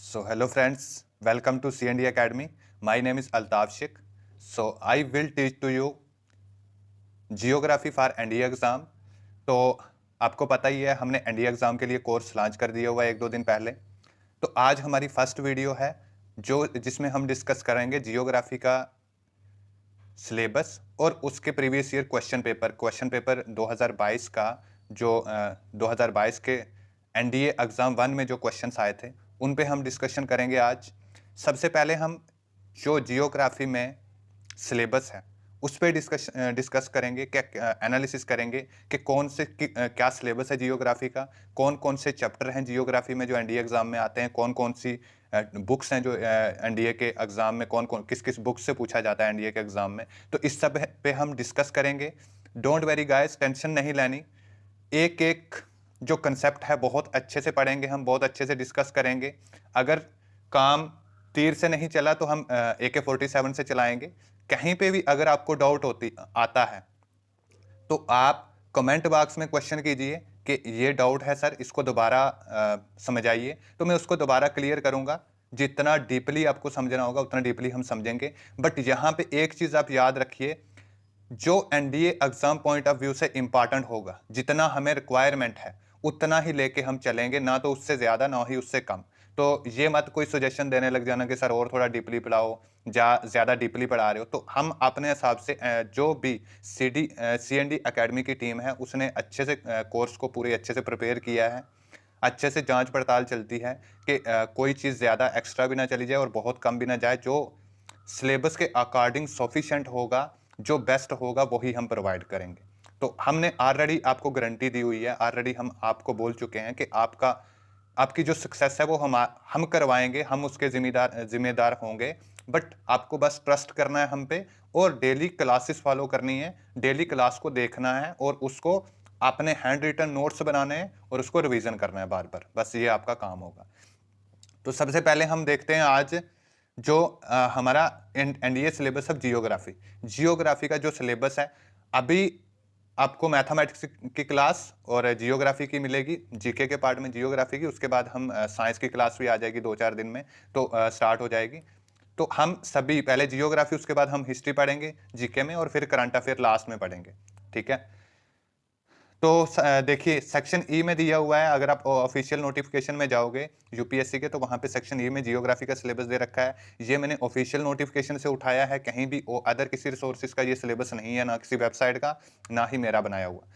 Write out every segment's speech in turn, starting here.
So hello friends, welcome to C&D Academy. My name is Altaf Sheikh. So I will teach to you geography for NDA exam. तो आपको पता ही है हमने NDA exam के लिए course launch कर दिया हुआ है 1-2 दिन पहले। तो आज हमारी फर्स्ट वीडियो है जो जिसमें हम डिस्कस करेंगे जियोग्राफी का सिलेबस और उसके प्रीवियस ईयर क्वेश्चन पेपर 2022 का जो 2022 के एनडीए एग्ज़ाम 1 में जो क्वेश्चंस आए थे उन पे हम डिस्कशन करेंगे आज। सबसे पहले हम जो जियोग्राफी में सिलेबस है उस पर डिस्कस करेंगे, क्या एनालिसिस करेंगे कि क्या सिलेबस है जियोग्राफी का, कौन कौन से चैप्टर हैं जियोग्राफी में जो एनडीए एग्जाम में आते हैं, कौन कौन सी बुक्स हैं जो एनडीए के एग्जाम में कौन कौन किस किस बुक से पूछा जाता है एनडीए के एग्जाम में। तो इस सब पे हम डिस्कस करेंगे। डोंट वेरी गाइस, टेंशन नहीं लेनी। एक एक जो कंसेप्ट है बहुत अच्छे से पढ़ेंगे, हम बहुत अच्छे से डिस्कस करेंगे। अगर काम तीर से नहीं चला तो हम AK-47 से चलाएंगे। कहीं पे भी अगर आपको डाउट आता है तो आप कमेंट बॉक्स में क्वेश्चन कीजिए कि ये डाउट है सर, इसको दोबारा समझाइए, तो मैं उसको दोबारा क्लियर करूंगा। जितना डीपली आपको समझना होगा उतना डीपली हम समझेंगे। बट यहाँ पे एक चीज आप याद रखिए, जो NDA exam point of view से इंपॉर्टेंट होगा, जितना हमें रिक्वायरमेंट है उतना ही लेके हम चलेंगे, ना तो उससे ज्यादा ना ही उससे कम। तो ये मत कोई सजेशन देने लग जाना कि सर और थोड़ा डीपली पढ़ाओ, ज्यादा डीपली पढ़ा रहे हो। तो हम अपने हिसाब से जो भी CND एकेडमी की टीम है उसने अच्छे से कोर्स को पूरे अच्छे से प्रिपेयर किया है। अच्छे से जांच पड़ताल चलती है कि कोई चीज़ ज़्यादा एक्स्ट्रा भी ना चली जाए और बहुत कम भी ना जाए। जो सिलेबस के अकॉर्डिंग सफिशिएंट होगा, जो बेस्ट होगा वही हम प्रोवाइड करेंगे। तो हमने ऑलरेडी आपको गारंटी दी हुई है, ऑलरेडी हम आपको बोल चुके हैं कि आपकी जो सक्सेस है वो हम करवाएंगे, हम उसके जिम्मेदार होंगे। बट आपको बस ट्रस्ट करना है हम पे और डेली क्लासेस फॉलो करनी है, डेली क्लास को देखना है और उसको आपने हैंड रिटन नोट्स बनाने हैं और उसको रिवीजन करना है बार बार। बस ये आपका काम होगा। तो सबसे पहले हम देखते हैं आज जो हमारा एनडीए सिलेबस है जियोग्राफी का जो सिलेबस है। अभी आपको मैथमेटिक्स की क्लास और जियोग्राफी की मिलेगी, जीके के पार्ट में जियोग्राफी की। उसके बाद हम साइंस की क्लास भी आ जाएगी 2-4 दिन में, तो स्टार्ट हो जाएगी। तो हम सभी पहले जियोग्राफी, उसके बाद हम हिस्ट्री पढ़ेंगे जीके में और फिर करंट अफेयर लास्ट में पढ़ेंगे। ठीक है। तो देखिए सेक्शन ई में दिया हुआ है। अगर आप ऑफिशियल नोटिफिकेशन में जाओगे यूपीएससी के, तो वहां पे सेक्शन ई में जियोग्राफी का सिलेबस दे रखा है। ये मैंने ऑफिशियल नोटिफिकेशन से उठाया है, कहीं भी अदर किसी रिसोर्सेज का ये सिलेबस नहीं है, ना किसी वेबसाइट का, ना ही मेरा बनाया हुआ।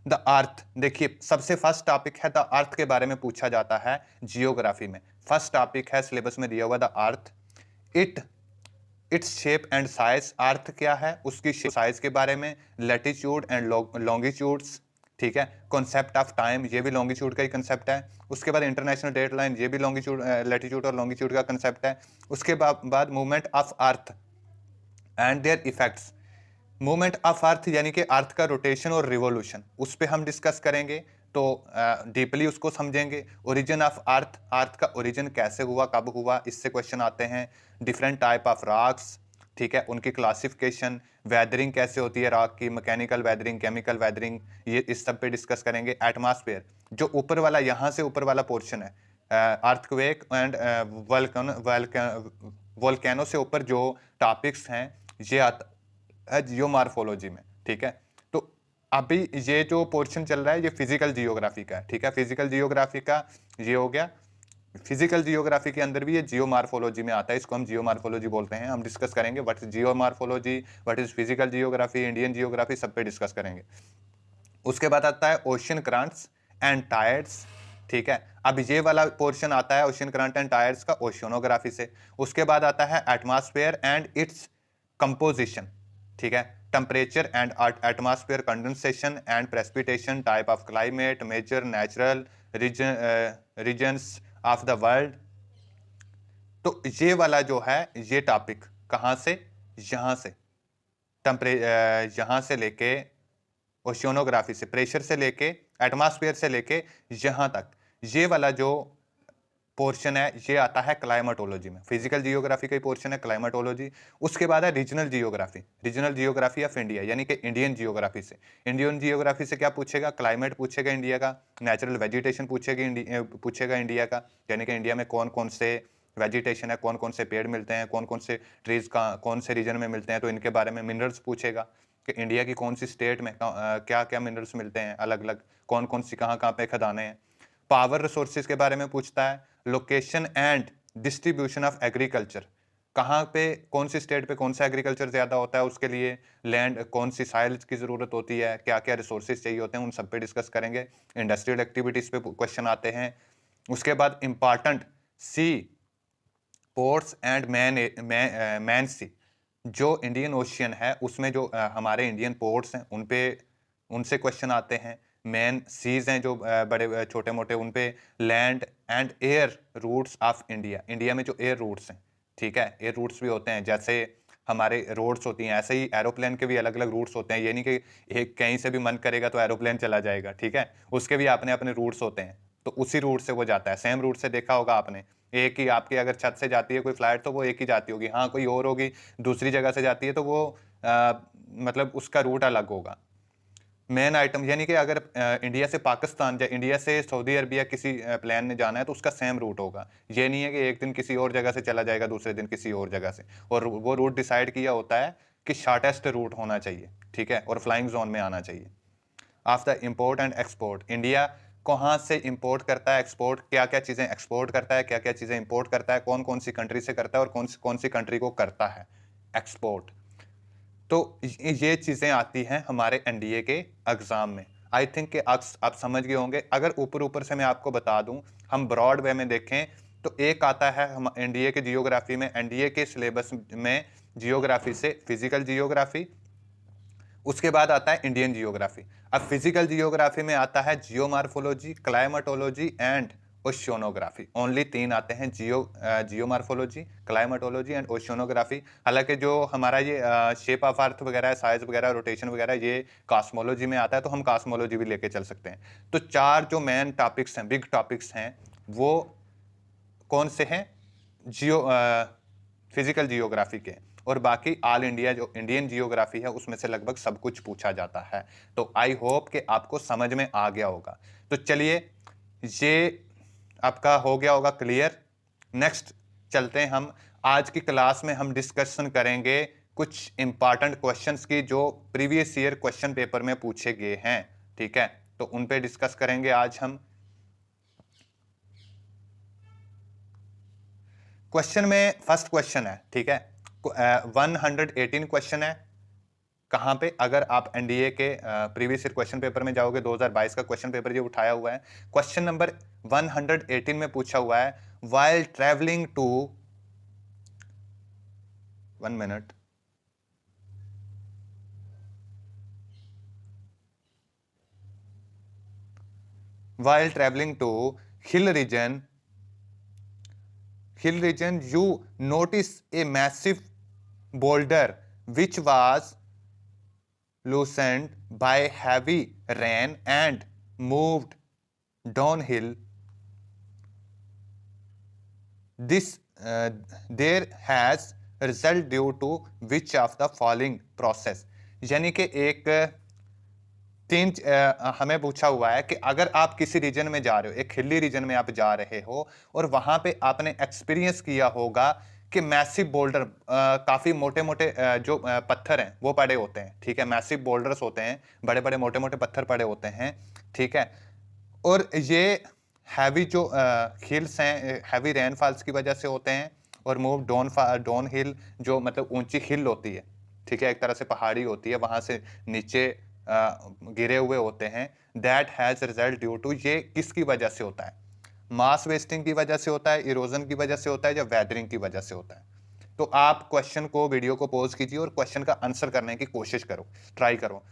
द अर्थ, देखिए सबसे फर्स्ट टॉपिक है द अर्थ के बारे में पूछा जाता है जियोग्राफी में। फर्स्ट टॉपिक है सिलेबस में दिया हुआ the earth. It it's shape and size, earth क्या है उसकी साइज के बारे में। लैटिट्यूड एंड लॉन्गिट्यूड्स, ठीक है। कॉन्सेप्ट ऑफ टाइम, ये भी लॉन्गिट्यूड का ही कंसेप्ट है। उसके बाद इंटरनेशनल डेट लाइन, ये भी लॉन्गिट्यूड लैटिट्यूड और लॉन्गिट्यूड का कंसेप्ट है। उसके बाद movement of earth and there effects. Movement of earth यानी कि अर्थ का रोटेशन और रिवोल्यूशन, उस पर हम डिस्कस करेंगे। तो डीपली उसको समझेंगे। ओरिजिन ऑफ अर्थ, अर्थ का ओरिजिन कैसे हुआ, कब हुआ, इससे क्वेश्चन आते हैं। डिफरेंट टाइप ऑफ रॉक्स, ठीक है, उनकी क्लासिफिकेशन। वेदरिंग कैसे होती है रॉक की, मैकेनिकल वेदरिंग, केमिकल वेदरिंग, ये इस सब पे डिस्कस करेंगे। एटमॉस्फेयर, जो ऊपर वाला, यहाँ से ऊपर वाला पोर्शन है, अर्थक्वेक एंड वोल्केनो से ऊपर जो टॉपिक्स हैं, ये है जियोमार्फोलॉजी में। ठीक है। तो अभी ये जो पोर्शन चल रहा है ये फिजिकल जियोग्राफी का है। ठीक है, फिजिकल जियोग्राफी का ये हो गया। फिजिकल जियोग्राफी के अंदर भी ये जियोमार्फोलॉजी में आता है, इसको हम जियोमार्फोलॉजी बोलते हैं। हम डिस्कस करेंगे what is geomorphology, what is physical geography, Indian geography, सब पे डिस्कस करेंगे। उसके बाद आता है ओशियन करंट्स एंड टायर्स। ठीक है, अब ये वाला पोर्शन आता है ओशियन करंट एंड टायर्स का ओशियोनोग्राफी से। उसके बाद आता है एटमॉस्फेयर एंड इट्स कंपोजिशन। ठीक है, temperature and atmosphere, condensation and precipitation, type of climate, major natural regions of the world. तो ये वाला जो है ये टॉपिक कहाँ से, यहाँ से टेम्परे यहाँ से लेके ओशियोनोग्राफी से, प्रेशर से लेके, एटमॉस्फेयर से लेके यहाँ तक, ये वाला जो पोर्शन है ये आता है क्लाइमेटोलॉजी में, फिजिकल जियोग्राफी का ही पोर्शन है क्लाइमेटोलॉजी। उसके बाद है regional geography, regional geography of India यानी कि इंडियन जियोग्राफी से। इंडियन जियोग्राफी से क्या पूछेगा, क्लाइमेट पूछेगा इंडिया का, नेचुरल वेजिटेशन पूछेगा इंडिया का, यानी कि इंडिया में कौन कौन से वेजिटेशन है, कौन कौन से पेड़ मिलते हैं, कौन कौन से ट्रीज का कौन से रीजन में मिलते हैं, तो इनके बारे में। मिनरल्स पूछेगा कि इंडिया की कौन सी स्टेट में क्या क्या मिनरल्स मिलते हैं अलग अलग, कौन कौन सी कहाँ कहाँ पे खदानें हैं। पावर रिसोर्सेज के बारे में पूछता है, location and distribution of agriculture, कहाँ पे कौन सी स्टेट पे कौन सा एग्रीकल्चर ज़्यादा होता है, उसके लिए लैंड कौन सी साइल की ज़रूरत होती है, क्या क्या रिसोर्सेज चाहिए होते हैं, उन सब पे डिस्कस करेंगे। इंडस्ट्रियल एक्टिविटीज़ पे क्वेश्चन आते हैं। उसके बाद important sea ports and main sea, जो इंडियन ओशियन है उसमें जो हमारे इंडियन पोर्ट्स हैं उन पे उनसे क्वेश्चन आते हैं। मेन सीज हैं जो बड़े छोटे मोटे, उन पे land and air routes of India, India में जो एयर रूट्स हैं, ठीक है, एयर रूट्स भी होते हैं, जैसे हमारे रोड्स होती हैं ऐसे ही एरोप्लेन के भी अलग अलग रूट्स होते हैं। ये नहीं कि एक कहीं से भी मन करेगा तो एरोप्लेन चला जाएगा, ठीक है, उसके भी अपने अपने रूट्स होते हैं, तो उसी रूट से वो जाता है। सेम रूट से देखा होगा आपने, एक ही आपकी अगर छत से जाती है कोई फ्लाइट तो वो एक ही जाती होगी, हाँ कोई और होगी दूसरी जगह से जाती है तो वो मतलब उसका रूट अलग होगा। मेन आइटम यानी कि अगर इंडिया से पाकिस्तान या इंडिया से सऊदी अरबिया किसी प्लान ने जाना है तो उसका सेम रूट होगा। ये नहीं है कि एक दिन किसी और जगह से चला जाएगा दूसरे दिन किसी और जगह से, और वो रूट डिसाइड किया होता है कि शॉर्टेस्ट रूट होना चाहिए, ठीक है, और फ्लाइंग जोन में आना चाहिए। Of the import and export, India कहाँ से इंपोर्ट करता है, एक्सपोर्ट क्या क्या चीज़ें एक्सपोर्ट करता है, क्या क्या चीज़ें इंपोर्ट करता है, कौन कौन सी कंट्री से करता है और कौन सी कंट्री को करता है एक्सपोर्ट। तो ये चीज़ें आती हैं हमारे एनडीए के एग्ज़ाम में। आई थिंक कि आप समझ गए होंगे। अगर ऊपर ऊपर से मैं आपको बता दूं, हम ब्रॉड वे में देखें तो एक आता है हम एनडीए के जियोग्राफी में, एनडीए के सिलेबस में जियोग्राफी से फिजिकल जियोग्राफी, उसके बाद आता है इंडियन जियोग्राफी। अब फिजिकल जियोग्राफी में आता है जियोमार्फोलॉजी, क्लाइमेटोलॉजी एंड ओशियोनोग्राफी। ओनली तीन आते हैं, जियोमार्फोलॉजी, क्लाइमेटोलॉजी एंड ओशियोनोग्राफी। हालांकि जो हमारा ये शेप ऑफ अर्थ वगैरह, साइज वगैरह, रोटेशन वगैरह ये कॉस्मोलॉजी में आता है, तो हम कॉस्मोलॉजी भी लेके चल सकते हैं। तो चार जो मेन टॉपिक्स हैं, बिग टॉपिक्स हैं, वो कौन से हैं, फिजिकल जियोग्राफी के, और बाकी ऑल इंडिया जो इंडियन जियोग्राफी है उसमें से लगभग सब कुछ पूछा जाता है। तो आई होप कि आपको समझ में आ गया होगा। तो चलिए ये आपका हो गया होगा क्लियर। नेक्स्ट चलते हैं हम, आज की क्लास में हम डिस्कशन करेंगे कुछ इंपॉर्टेंट क्वेश्चंस की जो प्रीवियस ईयर क्वेश्चन पेपर में पूछे गए हैं, ठीक है, तो उन पे डिस्कस करेंगे आज हम। क्वेश्चन में फर्स्ट क्वेश्चन है, ठीक है, 118 क्वेश्चन है। कहाँ पे, अगर आप एनडीए के प्रीवियस ईयर क्वेश्चन पेपर में जाओगे, 2022 का क्वेश्चन पेपर जो उठाया हुआ है, क्वेश्चन नंबर 118 में पूछा हुआ है, वाइल ट्रेवलिंग टू, 1 मिनट, while traveling to hill region you notice a massive boulder which was loosened by heavy rain and moved downhill. This there has result due to which of the following process, यानी कि एक हमें पूछा हुआ है कि अगर आप किसी रीजन में जा रहे हो, एक हिली रीजन में आप जा रहे हो और वहां पे आपने एक्सपीरियंस किया होगा कि मैसिव बोल्डर, काफी मोटे मोटे जो पत्थर हैं वो पड़े होते हैं, ठीक है, मैसिव बोल्डर्स होते हैं, बड़े बड़े मोटे मोटे पत्थर पड़े होते हैं, ठीक है, और ये हैवी जो हिल्स हैं हैवी रेनफॉल्स की वजह से होते हैं, और मूव डाउन हिल जो मतलब ऊंची हिल होती है, ठीक है, एक तरह से पहाड़ी होती है, वहां से नीचे गिरे हुए होते हैं। That has result due to, ये किसकी वजह से होता है, मास वेस्टिंग की वजह से होता है, इरोजन की वजह से होता है, या वेदरिंग की वजह से होता है। तो आप क्वेश्चन को, वीडियो को पॉज कीजिए और क्वेश्चन का आंसर करने की कोशिश करो, ट्राई करो।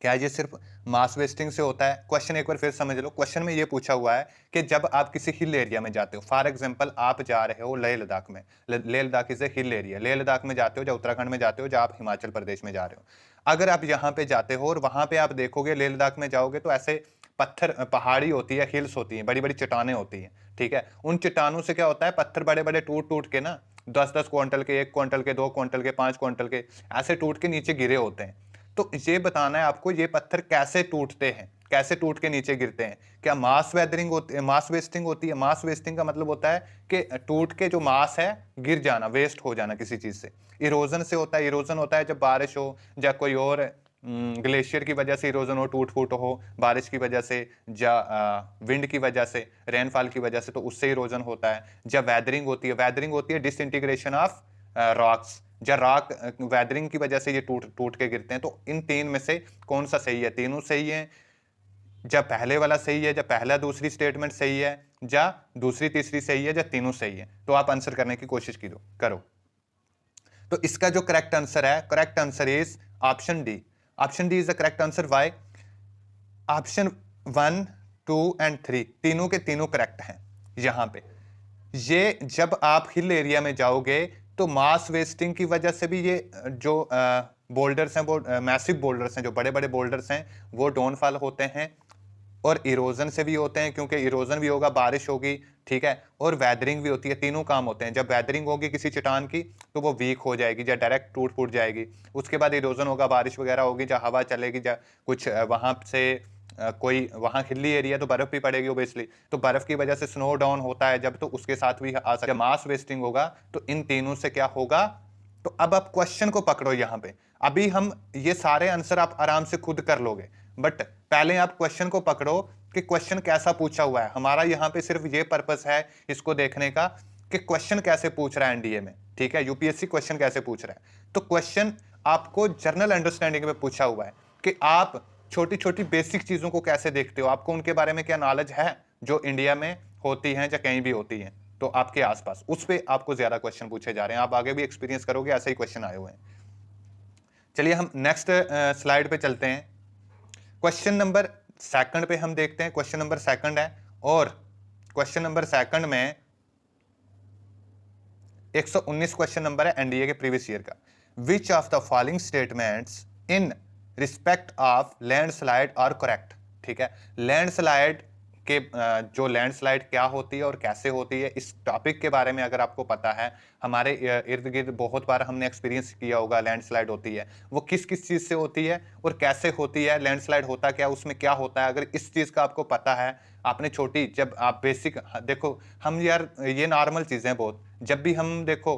क्या ये सिर्फ मास वेस्टिंग से होता है? क्वेश्चन एक बार फिर समझ लो। क्वेश्चन में ये पूछा हुआ है कि जब आप किसी हिल एरिया में जाते हो, फॉर एग्जांपल आप जा रहे हो लेह लद्दाख में, Leh Ladakh is a hill area, Leh Ladakh में जाते हो, या उत्तराखंड में जाते हो, या आप हिमाचल प्रदेश में जा रहे हो, अगर आप यहाँ पे जाते हो और वहां पे आप देखोगे, लेह लद्दाख में जाओगे तो ऐसे पत्थर पहाड़ी होती है, हिल्स होती हैं, बड़ी बड़ी चट्टानें होती हैं, ठीक है। उन चट्टानों से क्या होता है, पत्थर बड़े बड़े टूट टूट के ना 10-10 क्विंटल के, 1 क्विंटल के, 2 क्विंटल के, 5 क्विंटल के ऐसे टूट के नीचे गिरे होते हैं। तो ये बताना है आपको ये पत्थर कैसे टूटते हैं, कैसे टूट के नीचे गिरते हैं। क्या मास वेदरिंग होती है, मास वेस्टिंग होती है? मास वेस्टिंग का मतलब होता है कि टूट के जो मास है गिर जाना, वेस्ट हो जाना किसी चीज से। इरोजन से होता है, इरोजन होता है जब बारिश हो या कोई और ग्लेशियर की वजह से इरोजन हो, टूट फूट हो, बारिश की वजह से या विंड की वजह से, रेनफॉल की वजह से, तो उससे इरोजन होता है। जब वेदरिंग होती है, वेदरिंग होती है डिसइंटीग्रेशन ऑफ रॉक्स, जब रॉक वेदरिंग की वजह से ये टूट टूट के गिरते हैं। तो इन तीन में से कौन सा सही है? तीनों सही है। जब पहले वाला सही है, जब पहला दूसरी स्टेटमेंट सही है, या दूसरी तीसरी सही है, या तीनों सही है, तो आप आंसर करने की कोशिश करो। तो इसका जो करेक्ट आंसर है, correct answer is option D. Option D is the correct answer. Why? Option 1, 2 and 3 तीनों के तीनों करेक्ट हैं। यहां पे ये जब आप हिल एरिया में जाओगे तो मास वेस्टिंग की वजह से भी ये जो बोल्डर्स हैं, वो मैसिव बोल्डर्स हैं, जो बड़े बड़े बोल्डर्स हैं, वो डाउनफॉल होते हैं। और इरोजन से भी होते हैं, क्योंकि इरोजन भी होगा, बारिश होगी, ठीक है, और वेदरिंग भी होती है। तीनों काम होते हैं। जब वेदरिंग होगी किसी चट्टान की तो वो वीक हो जाएगी या डायरेक्ट टूट फूट जाएगी। उसके बाद इरोजन होगा, बारिश वगैरह होगी, जब हवा चलेगी, जब कुछ वहां से कोई वहां हिली एरिया तो बर्फ भी पड़ेगी ओबियसली, तो बर्फ की वजह से स्नो डाउन होता है जब, तो उसके साथ भी आ सकता है। मास वेस्टिंग होगा तो इन तीनों से क्या होगा? तो अब आप क्वेश्चन को पकड़ो। यहां पे अभी हम ये सारे आंसर आप आराम से खुद कर लोगे, बट पहले आप क्वेश्चन को पकड़ो कि क्वेश्चन कैसा पूछा हुआ है। हमारा यहाँ पे सिर्फ ये पर्पस है इसको देखने का कि क्वेश्चन कैसे पूछ रहा है एनडीए में, ठीक है, यूपीएससी क्वेश्चन कैसे पूछ रहा है। तो क्वेश्चन आपको जनरल अंडरस्टैंडिंग में पूछा हुआ है कि आप छोटी छोटी बेसिक चीजों को कैसे देखते हो, आपको उनके बारे में क्या नॉलेज है जो इंडिया में होती है या कहीं भी होती है, तो आपके आसपास उस पर आपको ज्यादा क्वेश्चन पूछे जा रहे हैं। आप आगे भी एक्सपीरियंस करोगे, ऐसे ही क्वेश्चन आए हुए हैं। चलिए हम नेक्स्ट स्लाइड पे चलते हैं। क्वेश्चन नंबर सेकंड पे हम देखते हैं। क्वेश्चन नंबर सेकंड है, और क्वेश्चन नंबर सेकंड में 119 क्वेश्चन नंबर है एनडीए के प्रीवियस ईयर का। Which of the following statements in respect of landslide are correct? ठीक है, लैंडस्लाइड के जो लैंडस्लाइड क्या होती है और कैसे होती है, इस टॉपिक के बारे में अगर आपको पता है, हमारे इर्द गिर्द बहुत बार हमने एक्सपीरियंस किया होगा। लैंडस्लाइड होती है वो किस किस चीज से होती है और कैसे होती है, लैंडस्लाइड होता क्या, उसमें क्या होता है, अगर इस चीज का आपको पता है, आपने छोटी जब आप बेसिक देखो, हम यार ये नॉर्मल चीजें बहुत, जब भी हम देखो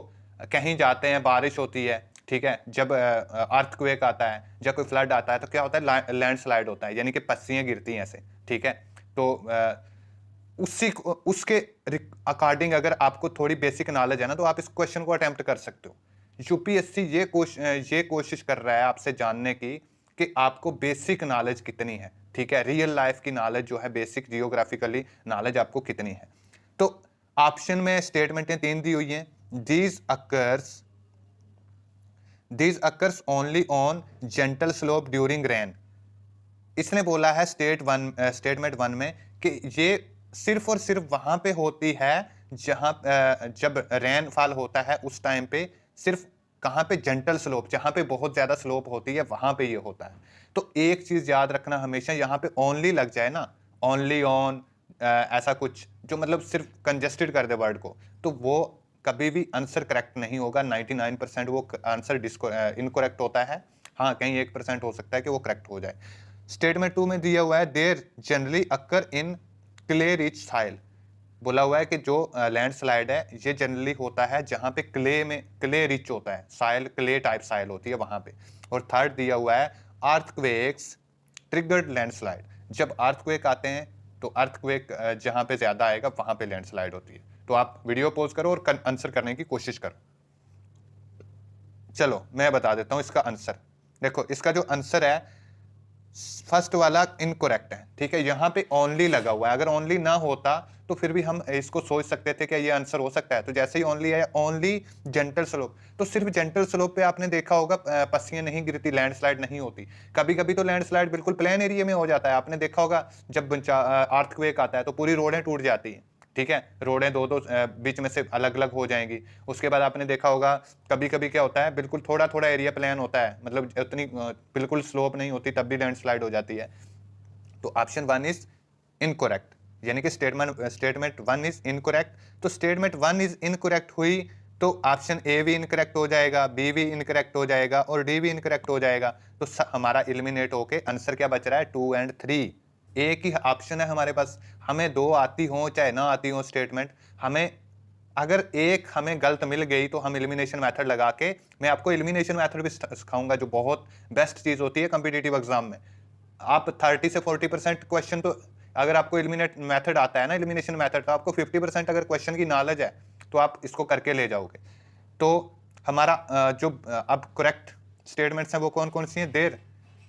कहीं जाते हैं, बारिश होती है, ठीक है, जब अर्थक्वेक आता है, जब कोई फ्लड आता है, तो क्या होता है? लैंडस्लाइड होता है, यानी कि पस्सियां गिरती हैं ऐसे, ठीक है। तो उसी उसके अकॉर्डिंग अगर आपको थोड़ी बेसिक नॉलेज है ना, तो आप इस क्वेश्चन को अटेम्प्ट कर सकते हो। यूपीएससी ये कोशिश कर रहा है आपसे जानने की कि आपको बेसिक नॉलेज कितनी है, ठीक है, रियल लाइफ की नॉलेज जो है, बेसिक जियोग्राफिकली नॉलेज आपको कितनी है। तो ऑप्शन में स्टेटमेंटें 3 दी हुई हैं। These occurs only on gentle slope during rain. इसने बोला है स्टेटमेंट 1 में कि ये सिर्फ और सिर्फ वहां पे होती है जहां जब रेनफॉल होता है उस टाइम पे, सिर्फ कहां पे? जेंटल स्लोप, जहां पे बहुत ज्यादा स्लोप होती है वहां पे ये होता है। तो एक चीज याद रखना हमेशा, यहां पे ओनली लग जाए ना, ओनली ऑन ऐसा कुछ जो मतलब सिर्फ कंजेस्टेड कर दे वर्ड को, तो वो कभी भी आंसर करेक्ट नहीं होगा। 99% वो आंसर इनकरेक्ट होता है। हाँ, कहीं 1% हो सकता है कि वो करेक्ट हो जाए। स्टेटमेंट 2 में दिया हुआ है there generally occur in clay rich soil. बोला हुआ है कि जो लैंडस्लाइड है ये जनरली होता है जहां पे क्ले रिच होता है, साइल क्ले टाइप साइल होती है वहां पे। और थर्ड दिया हुआ है अर्थक्वेक्स ट्रिगर्ड लैंडस्लाइड। जब अर्थक्वेक आते हैं तो अर्थक्वेक जहां पे ज्यादा आएगा वहां पे लैंडस्लाइड होती है। तो आप वीडियो पॉज करो और आंसर करने की कोशिश करो। चलो मैं बता देता हूं इसका आंसर। देखो इसका जो आंसर है फर्स्ट वाला इनकरेक्ट है, ठीक है, यहां पे ओनली लगा हुआ है। अगर ओनली ना होता तो फिर भी हम इसको सोच सकते थे कि ये आंसर हो सकता है। तो जैसे ही ओनली है, ओनली जेंटल स्लोप, तो सिर्फ जेंटल स्लोप पे आपने देखा होगा पस्सियां नहीं गिरती, लैंडस्लाइड नहीं होती। कभी कभी तो लैंडस्लाइड बिल्कुल प्लेन एरिया में हो जाता है। आपने देखा होगा जब अर्थक्वेक आता है तो पूरी रोडें टूट जाती हैं, ठीक है, रोडें दो बीच में से अलग अलग हो जाएंगी। उसके बाद आपने देखा होगा कभी कभी क्या होता है, बिल्कुल थोड़ा थोड़ा एरिया प्लान होता है, मतलब उतनी बिल्कुल स्लोप नहीं होती, तब भी लैंडस्लाइड हो जाती है। तो ऑप्शन 1 इज इनकरेक्ट, यानी कि स्टेटमेंट 1 इज इनकरेक्ट। तो स्टेटमेंट 1 इज इनकरेक्ट हुई तो ऑप्शन ए भी इनकरेक्ट हो जाएगा, बी भी इनकरेक्ट हो जाएगा और डी भी इनकरेक्ट हो जाएगा। तो हमारा एलिमिनेट होके आंसर क्या बच रहा है, 2 और 3। एक ही ऑप्शन है हमारे पास, हमें दो आती हो चाहे ना आती हो स्टेटमेंट, हमें अगर एक हमें गलत मिल गई तो हम एलिमिनेशन मेथड लगा के, मैं आपको एलिमिनेशन मेथड भी सिखाऊंगा जो बहुत बेस्ट चीज होती है कॉम्पिटिटिव एग्जाम में। आप 30 से 40% क्वेश्चन तो अगर आपको एलिमिनेट मेथड आता है ना, एलिमिनेशन मेथड, तो आपको 50% अगर क्वेश्चन की नॉलेज है तो आप इसको करके ले जाओगे। तो हमारा जो अब करेक्ट स्टेटमेंट्स हैं वो कौन कौन सी हैं, देर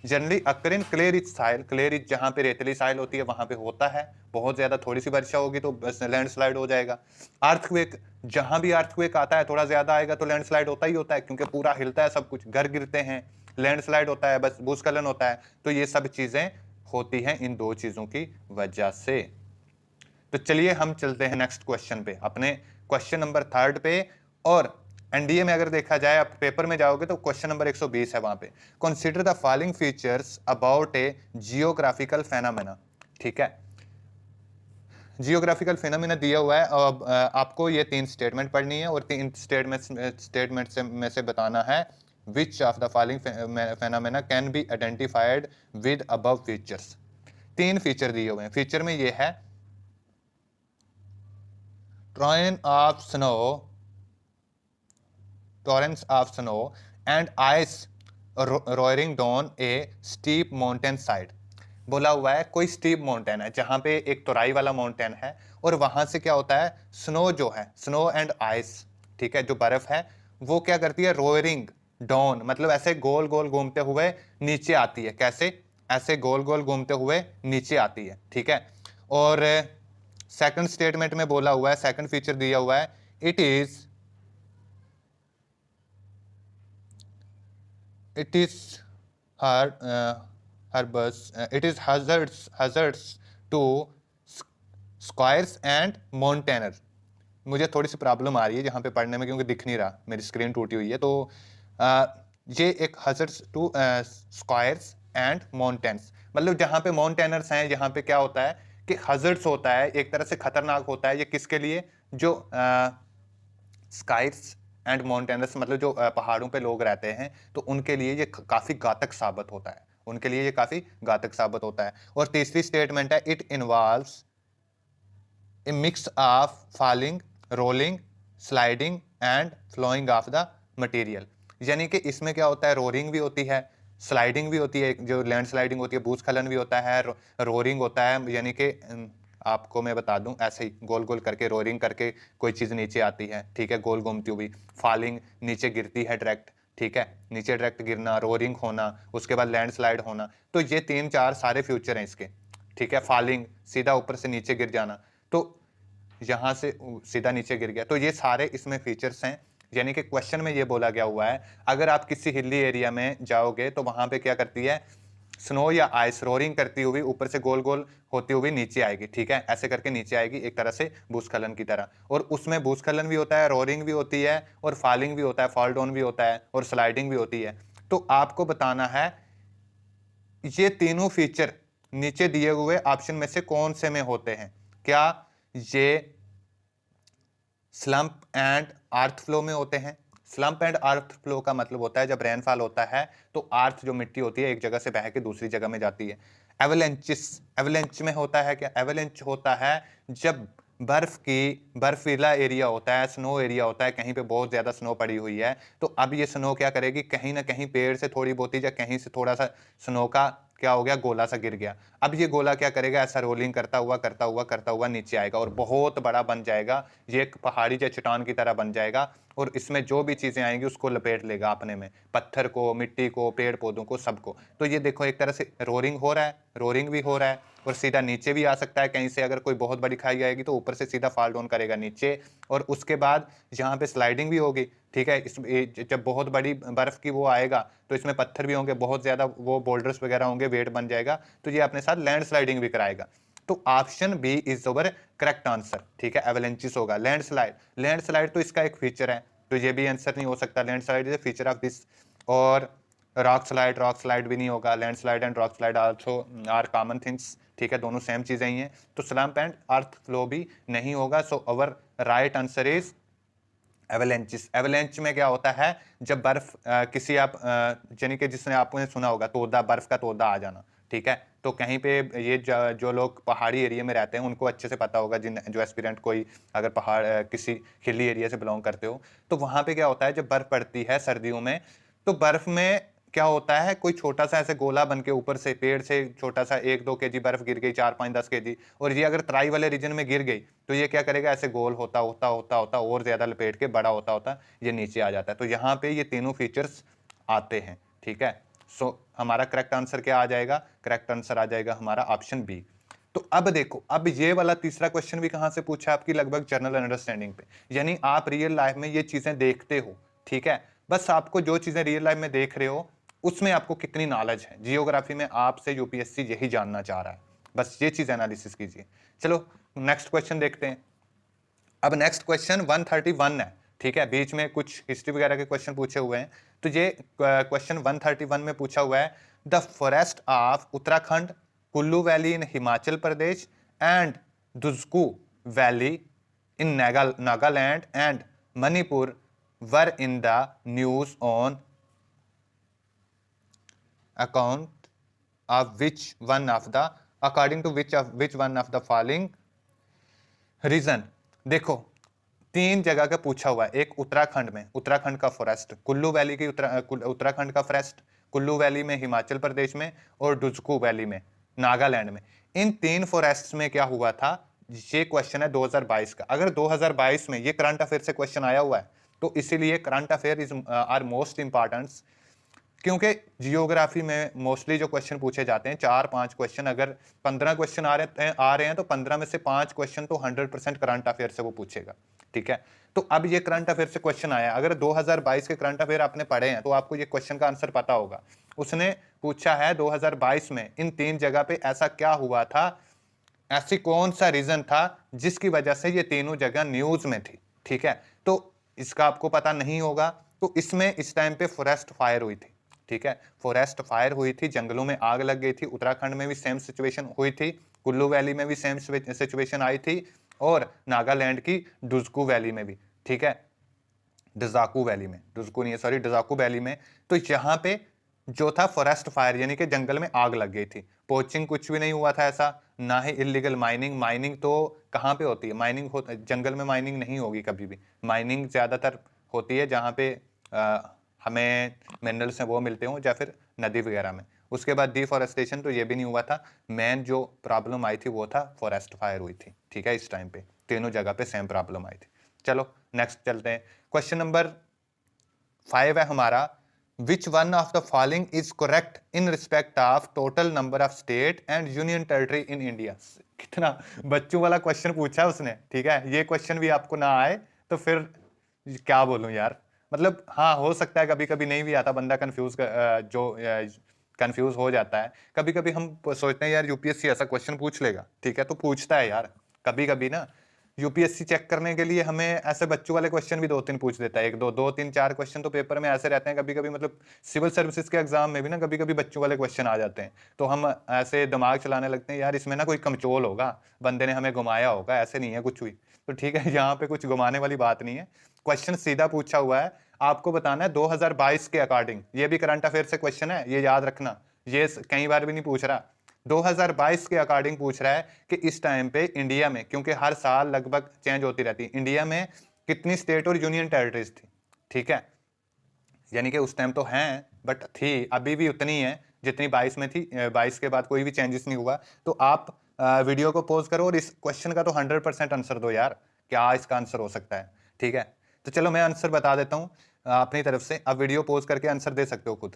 generally occur in clay rich soil, clay rich जहां पे रेतली साइल होती है वहां पे होता है, बहुत ज्यादा थोड़ी सी वर्षा होगी तो लैंडस्लाइड हो जाएगा। अर्थक्वेक, जहां भी अर्थक्वेक आता है थोड़ा ज्यादा आएगा तो लैंडस्लाइड होता ही होता है, क्योंकि पूरा हिलता है, सब कुछ घर गिरते हैं, लैंडस्लाइड होता है, बस भूस्खलन होता है। तो ये सब चीजें होती हैं इन दो चीजों की वजह से। तो चलिए हम चलते हैं नेक्स्ट क्वेश्चन पे, अपने क्वेश्चन नंबर 3 पे। और एनडीए में अगर देखा जाए, आप पेपर में जाओगे तो क्वेश्चन नंबर 120 है वहां पे, consider the following features about A geographical phenomena. ठीक है, जियोग्राफिकल फेनोमेना दिया हुआ है, अब आपको ये 3 स्टेटमेंट पढ़नी है और 3 स्टेटमेंट में से बताना है विच of the following phenomena can be identified with above features. 3 feature दिए हुए हैं, फीचर में ये है torrents of snow and ice roaring down a steep mountain side। बोला हुआ है कोई स्टीप माउंटेन है जहां पे एक तराई वाला माउंटेन है और वहां से क्या होता है, स्नो जो है, स्नो एंड आइस, ठीक है, जो बर्फ है वो क्या करती है, रोयरिंग डाउन, मतलब ऐसे गोल गोल घूमते हुए नीचे आती है। कैसे, ऐसे गोल गोल घूमते हुए नीचे आती है, ठीक है। और सेकंड स्टेटमेंट में बोला हुआ है, सेकंड फीचर दिया हुआ है, it is it is hazards to squares and mountaineer. मुझे थोड़ी सी प्रॉब्लम आ रही है जहाँ पे पढ़ने में, क्योंकि दिख नहीं रहा, मेरी स्क्रीन टूटी हुई है। तो ये एक hazards to squares and mountains, मतलब जहाँ पे माउंटेनर्स हैं, जहाँ पे क्या होता है कि hazards होता है, एक तरह से खतरनाक होता है। ये किसके लिए, जो स्काइट्स एंड माउंटेनर्स, मतलब जो पहाड़ों पे लोग रहते हैं, तो उनके लिए ये काफी घातक साबित होता है, उनके लिए ये काफी घातक साबित होता है। और तीसरी स्टेटमेंट है, it involves a mix of falling, rolling, sliding and flowing of the material. यानी कि इसमें क्या होता है, रोरिंग भी होती है, स्लाइडिंग भी होती है, जो लैंड स्लाइडिंग होती है, भूस्खलन भी होता है, रोरिंग होता है, यानी कि आपको मैं बता दूं, ऐसे ही गोल गोल करके रोरिंग करके कोई चीज़ नीचे आती है, ठीक है, गोल घूमती हुई। फॉलिंग, नीचे गिरती है डायरेक्ट, ठीक है, नीचे डायरेक्ट गिरना, रोरिंग होना, उसके बाद लैंडस्लाइड होना। तो ये 3-4 सारे फ्यूचर हैं इसके, ठीक है। फॉलिंग, सीधा ऊपर से नीचे गिर जाना, तो यहां से सीधा नीचे गिर गया, तो ये सारे इसमें फीचर्स हैं। यानी कि क्वेश्चन में ये बोला गया हुआ है, अगर आप किसी हिली एरिया में जाओगे तो वहां पे क्या करती है, स्नो या आइस रोरिंग करती हुई ऊपर से गोल गोल होती हुई नीचे आएगी, ठीक है, ऐसे करके नीचे आएगी, एक तरह से भूस्खलन की तरह। और उसमें भूस्खलन भी होता है, रोरिंग भी होती है, और फॉलिंग भी होता है, फॉल डाउन भी होता है, और स्लाइडिंग भी होती है। तो आपको बताना है ये तीनों फीचर नीचे दिए हुए ऑप्शन में से कौन से में होते हैं। क्या ये स्लंप एंड अर्थ फ्लो में होते हैं। स्लंप एंड अर्थ फ्लो का मतलब होता है जब रेनफॉल होता है तो अर्थ जो मिट्टी होती है एक जगह से बह के दूसरी जगह में जाती है। एवलेंच में होता है क्या, एवलेंच होता है जब बर्फीला एरिया होता है, स्नो एरिया होता है, कहीं पे बहुत ज्यादा स्नो पड़ी हुई है, तो अब ये स्नो क्या करेगी, कहीं ना कहीं पेड़ से थोड़ी बहुत या कहीं से थोड़ा सा स्नो का क्या हो गया, गोला सा गिर गया। अब ये गोला क्या करेगा, ऐसा रोलिंग करता हुआ नीचे आएगा और बहुत बड़ा बन जाएगा, ये एक पहाड़ी या चट्टान की तरह बन जाएगा, और इसमें जो भी चीजें आएंगी उसको लपेट लेगा अपने में, पत्थर को, मिट्टी को, पेड़ पौधों को, सबको। तो ये देखो एक तरह से रोरिंग हो रहा है, रोरिंग भी हो रहा है, और सीधा नीचे भी आ सकता है कहीं से, अगर कोई बहुत बड़ी खाई आएगी तो ऊपर से सीधा फॉल डाउन करेगा नीचे। और उसके बाद यहाँ पे स्लाइडिंग भी होगी, ठीक है, जब बहुत बड़ी बर्फ की वो आएगा तो इसमें पत्थर भी होंगे, बहुत ज्यादा वो बोल्डर्स वगैरह होंगे, वेट बन जाएगा, तो ये अपने साथ लैंड स्लाइडिंग भी कराएगा। तो option B is our correct answer, ठीक है, एवलेंचिस होगा। लैंडस्लाइड तो इसका एक फीचर है, तो ये भी आंसर नहीं हो सकता, landslide is feature of this. और रॉक स्लाइड भी नहीं होगा, land slide and rock slide also are common things, ठीक है, दोनों सेम चीजें ही हैं। तो स्लम्प एंड अर्थ फ्लो भी नहीं होगा। So our right answer is avalanches. Avalanche में क्या होता है, जब बर्फ किसी आप यानी कि जिसने आपने सुना होगा तोदा, बर्फ का तोदा आ जाना, ठीक है। तो कहीं पे ये जो लोग पहाड़ी एरिया में रहते हैं उनको अच्छे से पता होगा, जिन जो एस्पिरेंट कोई अगर पहाड़ किसी हिली एरिया से बिलोंग करते हो, तो वहां पे क्या होता है, जब बर्फ पड़ती है सर्दियों में, तो बर्फ में क्या होता है, कोई छोटा सा ऐसे गोला बन के ऊपर से पेड़ से छोटा सा 1-2 kg बर्फ गिर गई, 4-5-10 kg, और ये अगर तराई वाले रीजन में गिर गई तो ये क्या करेगा, ऐसे गोल होता होता होता होता और ज्यादा लपेट के बड़ा होता होता ये नीचे आ जाता है। तो यहाँ पे ये तीनों फीचर्स आते हैं, ठीक है। सो हमारा करेक्ट आंसर क्या आ जाएगा, करेक्ट आंसर आ जाएगा हमारा ऑप्शन बी। तो अब देखो, अब ये वाला तीसरा क्वेश्चन भी कहां से पूछा, आपकी लगभग जनरल अंडरस्टैंडिंग पे, यानी आप रियल लाइफ में ये चीजें देखते हो, ठीक है। बस आपको जो चीजें रियल लाइफ में देख रहे हो उसमें आपको कितनी नॉलेज है, जियोग्राफी में आपसे यूपीएससी यही जानना चाह रहा है, बस ये चीज एनालिसिस कीजिए। चलो नेक्स्ट क्वेश्चन देखते हैं। अब नेक्स्ट क्वेश्चन 131 है, ठीक है, बीच में कुछ हिस्ट्री वगैरह के क्वेश्चन पूछे हुए हैं। तो ये क्वेश्चन 131 में पूछा हुआ है, the forest of Uttarakhand, Kullu valley in Himachal Pradesh and Dzukou valley in Nagaland and Manipur were in the news on account of which one of the according to which one of the following region. देखो, तीन जगह का पूछा हुआ है, एक उत्तराखंड में, उत्तराखंड का फॉरेस्ट, कुल्लू वैली की उत्तराखंड का फॉरेस्ट, कुल्लू वैली में हिमाचल प्रदेश में, और डुस्कू वैली में नागालैंड में। इन तीन फॉरेस्ट में क्या हुआ था, ये क्वेश्चन है 2022 का। अगर 2022 में ये करंट अफेयर से क्वेश्चन आया हुआ है तो इसीलिए current affair is are most important, क्योंकि जियोग्राफी में मोस्टली जो क्वेश्चन पूछे जाते हैं 4-5 क्वेश्चन, अगर 15 क्वेश्चन आ रहे हैं तो 15 में से 5 क्वेश्चन तो 100% करंट अफेयर से वो पूछेगा, ठीक है। तो अब ये करंट अफेयर से क्वेश्चन आया, अगर 2022 के करंट अफेयर आपने पढ़े हैं तो आपको ये क्वेश्चन का आंसर पता होगा। उसने पूछा है 2022 में इन तीन जगह पे ऐसा क्या हुआ था, ऐसी कौन सा रीजन था जिसकी वजह से ये तीनों जगह न्यूज में थी, ठीक है। तो इसका आपको पता नहीं होगा। तो इसमें इस टाइम पे फॉरेस्ट फायर हुई थी, ठीक है, फॉरेस्ट फायर हुई थी, जंगलों में आग लग गई थी। उत्तराखंड में भी सेम सिचुएशन हुई थी, कुल्लू वैली में भी सेम सिचुएशन आई थी, और नागालैंड की डुस्कू वैली में भी, ठीक है, डजाकू वैली में, डुस्कू नहीं है सॉरी, डजाकू वैली में। तो यहाँ पे जो था फॉरेस्ट फायर, यानी कि जंगल में आग लग गई थी। पोचिंग कुछ भी नहीं हुआ था ऐसा, ना ही इलीगल माइनिंग। माइनिंग तो कहाँ पे होती है, माइनिंग जंगल में माइनिंग नहीं होगी कभी भी। माइनिंग ज्यादातर होती है जहाँ पे हमें मिनरल्स हैं वो मिलते हों, या फिर नदी वगैरह में। उसके बाद डिफॉरेस्टेशन तो ये भी नहीं हुआ था। मेन जो प्रॉब्लम आई थी वो था फॉरेस्ट फायर हुई थी, ठीक है। इस टाइम पे तीनों जगह पे सेम प्रॉब्लम आई थी। चलो नेक्स्ट चलते हैं। क्वेश्चन नंबर 5 है हमारा, विच one of the following is correct in respect of total number of state and union territory in India. कितना बच्चों वाला क्वेश्चन पूछा है उसने, ठीक है। ये क्वेश्चन भी आपको ना आए तो फिर क्या बोलूं यार, मतलब हाँ हो सकता है कभी कभी नहीं भी आता, बंदा कंफ्यूज हो जाता है। कभी कभी हम सोचते हैं यार यूपीएससी ऐसा क्वेश्चन पूछ लेगा, ठीक है, तो पूछता है यार। कभी कभी ना यूपीएससी चेक करने के लिए हमें ऐसे बच्चों वाले क्वेश्चन भी 2-3 पूछ देता है, 1-2, 2-3, 4 क्वेश्चन तो पेपर में ऐसे रहते हैं कभी कभी। मतलब सिविल सर्विसेज के एग्जाम में भी ना कभी कभी बच्चों वाले क्वेश्चन आ जाते हैं, तो हम ऐसे दिमाग चलाने लगते हैं यार इसमें ना कोई कमचोल होगा, बंदे ने हमें घुमाया होगा। ऐसे नहीं है कुछ भी, तो ठीक है, यहाँ पे कुछ घुमाने वाली बात नहीं है। क्वेश्चन सीधा पूछा हुआ है, आपको बताना है 2022 के अकॉर्डिंग। ये भी करंट अफेयर से क्वेश्चन है, ये याद रखना, ये कई बार भी नहीं पूछ रहा। 2022 के अकॉर्डिंग पूछ रहा है कि इस टाइम पे इंडिया में, क्योंकि हर साल लगभग चेंज होती रहती है, इंडिया में कितनी स्टेट और यूनियन टेरिटरीज थी, ठीक है। यानी कि उस टाइम तो हैं बट थी, अभी भी उतनी है जितनी 22 में थी। 22 के बाद कोई भी चेंजेस नहीं हुआ। तो आप वीडियो को पॉज करो और इस क्वेश्चन का तो 100% आंसर दो यार, क्या इसका आंसर हो सकता है, ठीक है। तो चलो मैं आंसर बता देता हूँ अपनी तरफ से, आप वीडियो पॉज करके आंसर दे सकते हो खुद।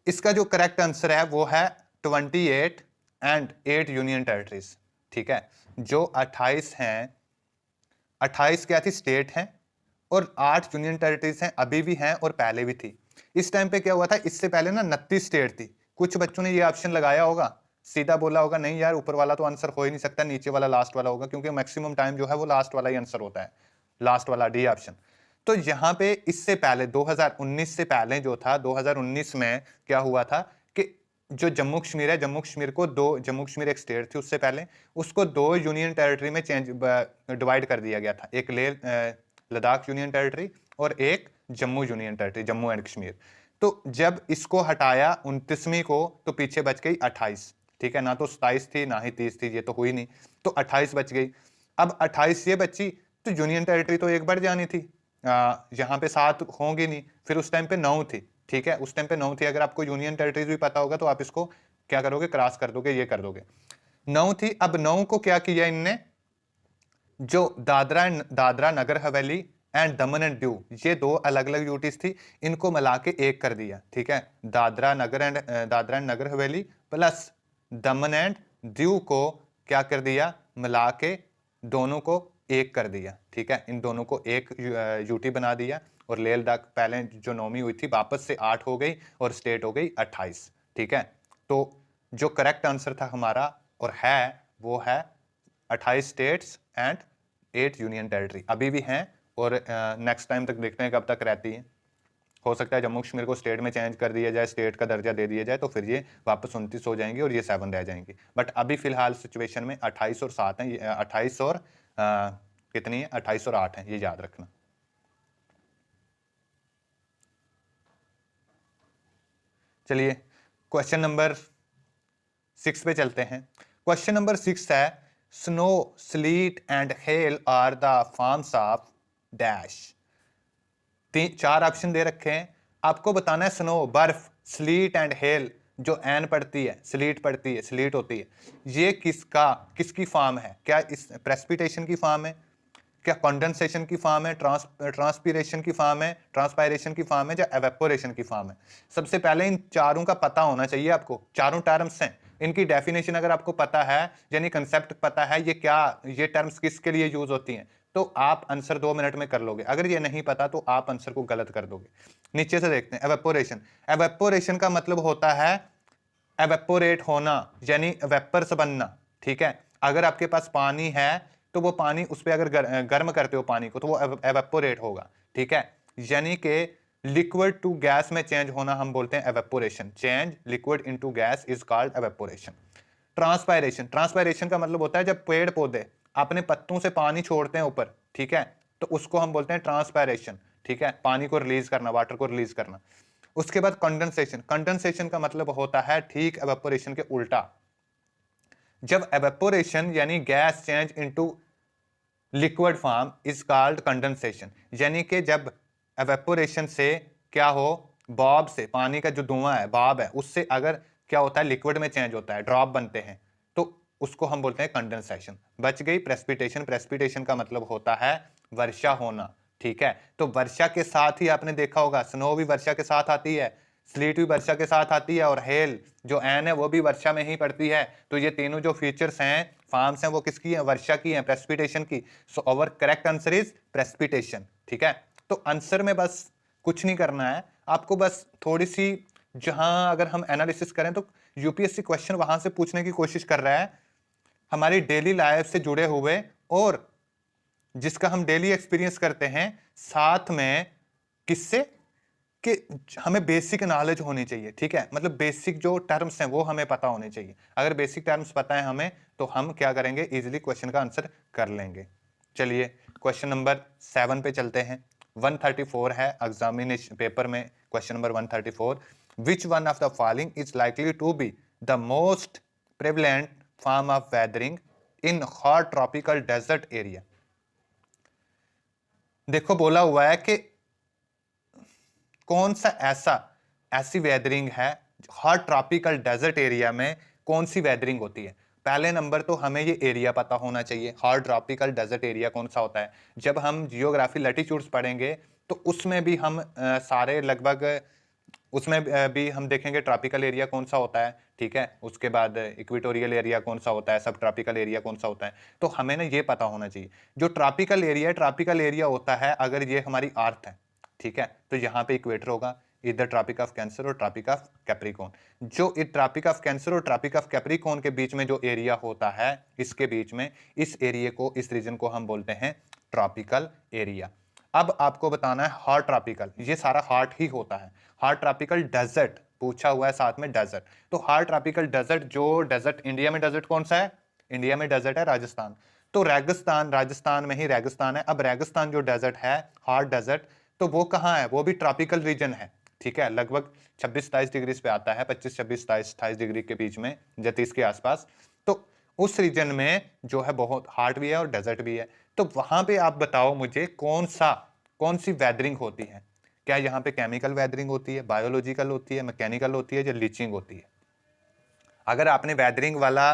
इसका जो करेक्ट आंसर है वो है 28 एंड 8 यूनियन टेरिटरीज, ठीक है। जो 28 हैं, 28 क्या थी, स्टेट हैं, और 8 यूनियन टेरिटरीज हैं, अभी भी हैं और पहले भी थी। इस टाइम पे क्या हुआ था, इससे पहले ना 29 स्टेट थी। कुछ बच्चों ने ये ऑप्शन लगाया होगा, सीधा बोला होगा नहीं यार ऊपर वाला तो आंसर हो ही नहीं सकता, नीचे वाला लास्ट वाला होगा, क्योंकि मैक्सिमम टाइम जो है वो लास्ट वाला ही आंसर होता है, लास्ट वाला डी ऑप्शन। तो यहाँ पे इससे पहले 2019 से पहले जो था, 2019 में क्या हुआ था कि जो जम्मू कश्मीर है, जम्मू कश्मीर को दो, जम्मू कश्मीर एक स्टेट थी उससे पहले, उसको 2 यूनियन टेरिटरी में डिवाइड कर दिया गया था, एक लद्दाख यूनियन टेरिटरी और एक Jammu union territory, Jammu and Kashmir. तो जब इसको हटाया 29वीं को, तो पीछे बच गई 28, ठीक है, ना तो 27 थी ना ही 30 थी, ये तो हुई नहीं, तो 28 बच गई। अब 28 ये बची, तो यूनियन टेरिटरी तो एक बढ़ जानी थी, यहाँ पे 7 होंगी नहीं, फिर उस टाइम पे 9 थी, ठीक है, उस टाइम पे 9 थी। अगर आपको यूनियन टेरिटरीज भी पता होगा तो आप इसको क्या करोगे, क्रॉस कर दोगे, ये कर दोगे। 9 थी, अब 9 को क्या किया इनने, जो Dadra Nagar Haveli and Daman and Diu, ये 2 अलग अलग यूटीज थी, इनको मिला के एक कर दिया, ठीक है। Dadra and Nagar Haveli plus Daman and Diu को क्या कर दिया, मिला के दोनों को एक कर दिया, ठीक है, इन दोनों को एक यूटी बना दिया। और लेह लद्दाख पहले जो 9वीं हुई थी वापस से 8 हो गई और स्टेट हो गई 28, ठीक है। तो जो करेक्ट आंसर था हमारा और है वो है 28 स्टेट्स एंड 8 यूनियन टेरिटरी अभी भी हैं, और नेक्स्ट टाइम तक देखते हैं कब तक रहती है। हो सकता है जम्मू कश्मीर को स्टेट में चेंज कर दिया जाए, स्टेट का दर्जा दे दिया जाए, तो फिर ये वापस 29 हो जाएंगी और ये 7 रह जाएंगी। बट अभी फिलहाल सिचुएशन में 28 और 7 हैं, 28 और कितनी है, 28 और 8 है, ये याद रखना। चलिए क्वेश्चन नंबर 6 पे चलते हैं। क्वेश्चन नंबर 6 है, snow sleet and hail are the forms of dash. 4 option दे रखे हैं, आपको बताना है स्नो बर्फ, स्लीट एंड हेल, जो एन पड़ती है, स्लीट पड़ती है, स्लीट होती है, ये किसकी फॉर्म है, क्या इस प्रेसिपिटेशन की फॉर्म है, क्या कंडेंसेशन की फॉर्म है, ट्रांसपीरेशन की फॉर्म है, ट्रांसपायरेशन की फॉर्म है, या एवेपोरेशन की फॉर्म है। सबसे पहले इन चारों का पता होना चाहिए आपको, चारों टर्म्स हैं, इनकी डेफिनेशन अगर आपको पता है, यानी कंसेप्ट पता है, ये टर्म्स किसके लिए यूज होती हैं, तो आप आंसर 2 मिनट में कर लोगे। अगर ये नहीं पता तो आप आंसर को गलत कर दोगे। नीचे से देखते हैं, एवेपोरेशन। एवेपोरेशन का मतलब होता है एवेपोरेट होना, यानी वेपर्स बनना, ठीक है। अगर आपके पास पानी है तो वो पानी, उस पर अगर गर्म करते हो पानी को तो वो एवेपोरेट होगा, ठीक है। यानी कि लिक्विड टू गैस में चेंज होना हम बोलते हैं evaporation. Change liquid into gas is called evaporation. Transpiration, transpiration का मतलब होता है जब पेड़ पौधे अपने पत्तों से पानी छोड़ते हैं ऊपर, ठीक है, तो उसको हम बोलते हैं ट्रांसपायरेशन, ठीक है, पानी को रिलीज करना, वाटर को रिलीज करना। उसके बाद कंडेंसेशन, कंडेंसेशन का मतलब होता है ठीक एवेपोरेशन के उल्टा। जब एवेपोरेशन यानी gas change into liquid form is called condensation, यानी कि जब एवेपोरेशन से क्या हो, बॉब से, पानी का जो धुआं है, बॉब है, उससे अगर क्या होता है, लिक्विड में चेंज होता है, ड्रॉप बनते हैं, तो उसको हम बोलते हैं कंडेंसेशन। बच गई प्रेसिपिटेशन। प्रेसिपिटेशन का मतलब होता है वर्षा होना, ठीक है। तो वर्षा के साथ ही आपने देखा होगा, स्नो भी वर्षा के साथ आती है, स्लीट भी वर्षा के साथ आती है, और हेल जो एन है वो भी वर्षा में ही पड़ती है। तो ये तीनों जो फीचर्स हैं, फॉर्म्स हैं, वो किसकी है, वर्षा की है, प्रेसिपिटेशन की। So our correct answer is precipitation, ठीक है। तो आंसर में बस कुछ नहीं करना है आपको, बस थोड़ी सी, जहां अगर हम एनालिसिस करें तो यूपीएससी क्वेश्चन वहां से पूछने की कोशिश कर रहा है हमारी डेली लाइफ से जुड़े हुए, और जिसका हम डेली एक्सपीरियंस करते हैं, साथ में किससे, कि हमें बेसिक नॉलेज होनी चाहिए, ठीक है। मतलब बेसिक जो टर्म्स हैं वो हमें पता होने चाहिए। अगर बेसिक टर्म्स पता है हमें तो हम क्या करेंगे, इजीली क्वेश्चन का आंसर कर लेंगे। चलिए क्वेश्चन नंबर 7 पे चलते हैं। 134 है एग्जामिनेशन पेपर में, question number 134, which one of the following is likely to be the most prevalent form of weathering in hot tropical desert area. देखो बोला हुआ है कि कौन सा ऐसी वेदरिंग है, हॉट ट्रॉपिकल डेजर्ट एरिया में कौन सी वेदरिंग होती है। पहले नंबर तो हमें ये एरिया पता होना चाहिए, हॉट ट्रॉपिकल डेजर्ट एरिया कौन सा होता है। जब हम जियोग्राफी लैटिट्यूड्स पढ़ेंगे तो उसमें भी हम सारे लगभग उसमें भी हम देखेंगे ट्रॉपिकल एरिया कौन सा होता है, ठीक है। उसके बाद इक्वेटोरियल एरिया कौन सा होता है, सब ट्रॉपिकल एरिया कौन सा होता है। तो हमें ना ये पता होना चाहिए जो ट्रॉपिकल एरिया होता है, अगर ये हमारी अर्थ है, ठीक है, तो यहाँ पे इक्वेटर होगा, इधर ट्रॉपिक ऑफ कैंसर और ट्रॉपिक ऑफ कैप्रिकॉर्न। जो ट्रॉपिक ऑफ कैंसर और ट्रॉपिक ऑफ कैप्रिकॉर्न के बीच में जो एरिया होता है, इसके बीच में, इस एरिया को, इस रीजन को हम बोलते हैं ट्रॉपिकल एरिया। अब आपको बताना है हॉट ट्रॉपिकल, ये सारा हॉट ही होता है। हॉट ट्रॉपिकल डेजर्ट पूछा हुआ है साथ में डेजर्ट। तो हॉट ट्रॉपिकल डेजर्ट, जो डेजर्ट इंडिया में डेजर्ट कौन सा है? इंडिया में डेजर्ट है राजस्थान। तो रेगिस्तान, राजस्थान में ही रेगिस्तान है। अब रेगिस्तान जो डेजर्ट है, हॉट डेजर्ट, तो वो कहाँ है? वो भी ट्रॉपिकल रीजन है, ठीक है। लगभग 26-27 डिग्री पे आता है, 25-26-27 डिग्री के बीच में, या 30 के आसपास। तो उस रीजन में जो है बहुत हॉट भी है और डेजर्ट भी है। तो वहां पे आप बताओ मुझे कौन सी वेदरिंग होती है? क्या यहाँ पे केमिकल वेदरिंग होती है, बायोलॉजिकल होती है, मैकेनिकल होती है, या लीचिंग होती है? अगर आपने वेदरिंग वाला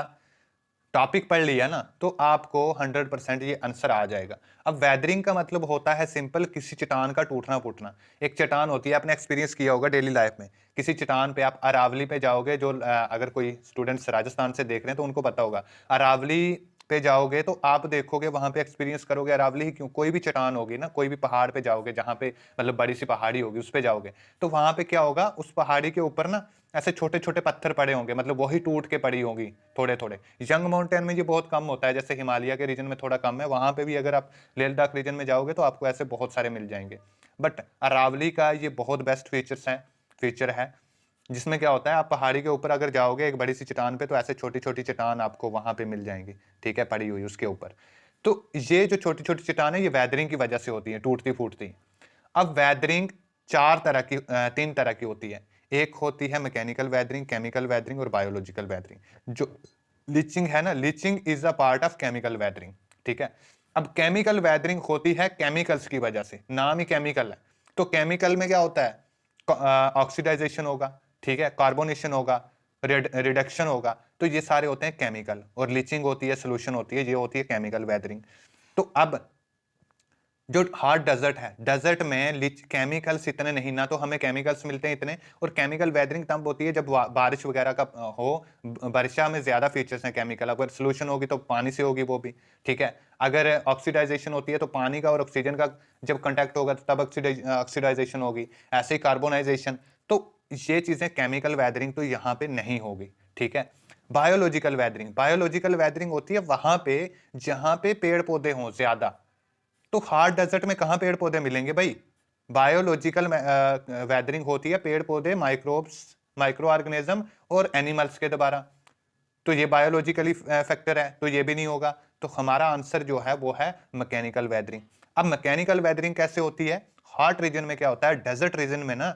टॉपिक पढ़ लिया ना, तो आपको 100% ये आंसर आ जाएगा। अब वेदरिंग का मतलब होता है सिंपल, किसी चट्टान का टूटना फूटना। एक चट्टान होती है, आपने एक्सपीरियंस किया होगा डेली लाइफ में, किसी चट्टान पे आप अरावली पे जाओगे, जो अगर कोई स्टूडेंट्स राजस्थान से देख रहे हैं तो उनको पता होगा। अरावली पे जाओगे तो आप देखोगे, वहां पे एक्सपीरियंस करोगे, अरावली ही क्यों, कोई भी चट्टान होगी ना, कोई भी पहाड़ पे जाओगे जहां पे मतलब बड़ी सी पहाड़ी होगी, उस पे जाओगे तो वहां पे क्या होगा, उस पहाड़ी के ऊपर ना ऐसे छोटे छोटे पत्थर पड़े होंगे, मतलब वही टूट के पड़ी होंगी थोड़े थोड़े। यंग माउंटेन में ये बहुत कम होता है, जैसे हिमालय के रीजन में थोड़ा कम है, वहां पे भी अगर आप लेह लद्दाख रीजन में जाओगे तो आपको ऐसे बहुत सारे मिल जाएंगे। बट अरावली का ये बहुत बेस्ट फीचर है, जिसमें क्या होता है, आप पहाड़ी के ऊपर अगर जाओगे एक बड़ी सी चट्टान पे, तो ऐसे छोटी छोटी चट्टान आपको वहां पे मिल जाएंगी, ठीक है, पड़ी हुई उसके ऊपर। तो ये जो छोटी छोटी चट्टान है, ये वेदरिंग की वजह से होती है, टूटती फूटती। अब वेदरिंग तीन तरह की होती है। एक होती है मैकेनिकल वेदरिंग, केमिकल वेदरिंग और बायोलॉजिकल वेदरिंग। जो लीचिंग है ना, leaching is a part of chemical weathering, ठीक है। अब केमिकल वेदरिंग होती है केमिकल्स की वजह से, नाम ही केमिकल है। तो केमिकल में क्या होता है? ऑक्सीडाइजेशन होगा, ठीक है, कार्बोनेशन होगा, रिडक्शन होगा, तो ये सारे होते हैं केमिकल। और लीचिंग होती है, सोल्यूशन होती है, ये होती है केमिकल वेदरिंग। तो अब जो हार्ड डेजर्ट है, डेजर्ट में केमिकल्स इतने नहीं, ना तो हमें केमिकल्स मिलते हैं इतने। और केमिकल वेदरिंग तब होती है जब बारिश वगैरह का हो, वर्षा में ज्यादा फीचर्स हैं केमिकल। अगर सोल्यूशन होगी तो पानी से होगी वो भी, ठीक है। अगर ऑक्सीडाइजेशन होती है तो पानी का और ऑक्सीजन का जब कंटेक्ट होगा तब ऑक्सीडाइजेशन होगी, ऐसे ही कार्बोनाइजेशन। तो ये चीजें केमिकल वेदरिंग तो यहाँ पे नहीं होगी, ठीक है। बायोलॉजिकल वेदरिंग होती है वहां पे जहां पे पेड़ पौधे हों ज्यादा। तो हार्ड डेजर्ट में कहां पेड़ पौधे मिलेंगे भाई? बायोलॉजिकल वेदरिंग होती है पेड़ पौधे, माइक्रोब्स, माइक्रो ऑर्गेनिज्म और एनिमल्स के द्वारा। तो ये बायोलॉजिकली फैक्टर है, तो ये भी नहीं होगा। तो हमारा आंसर जो है वो है मैकेनिकल वेदरिंग। अब मैकेनिकल वेदरिंग कैसे होती है? हॉट रीजन में क्या होता है, डेजर्ट रीजन में ना,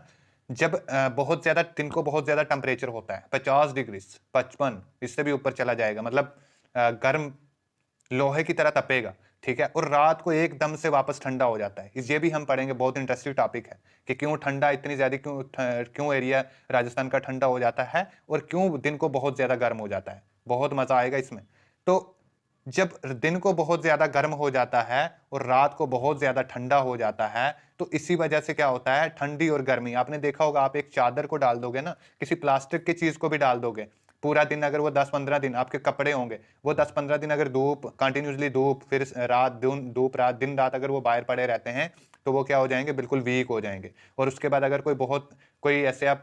जब बहुत ज्यादा दिन को बहुत ज्यादा टेम्परेचर होता है, 50 डिग्री, 55, इससे भी ऊपर चला जाएगा, मतलब गर्म लोहे की तरह तपेगा, ठीक है। और रात को एकदम से वापस ठंडा हो जाता है। ये भी हम पढ़ेंगे, बहुत इंटरेस्टिंग टॉपिक है कि क्यों ठंडा इतनी ज्यादा, क्यों एरिया राजस्थान का ठंडा हो जाता है और क्यों दिन को बहुत ज्यादा गर्म हो जाता है। बहुत मजा आएगा इसमें। तो जब दिन को बहुत ज्यादा गर्म हो जाता है और रात को बहुत ज्यादा ठंडा हो जाता है, तो इसी वजह से क्या होता है, ठंडी और गर्मी। आपने देखा होगा, आप एक चादर को डाल दोगे ना, किसी प्लास्टिक की चीज को भी डाल दोगे, पूरा दिन अगर वो 10-15 दिन आपके कपड़े होंगे, वो 10-15 दिन अगर धूप कंटिन्यूसली, धूप फिर रात दिन, धूप रात दिन रात अगर वो बाहर पड़े रहते हैं, तो वो क्या हो जाएंगे, बिल्कुल वीक हो जाएंगे। और उसके बाद अगर कोई ऐसे आप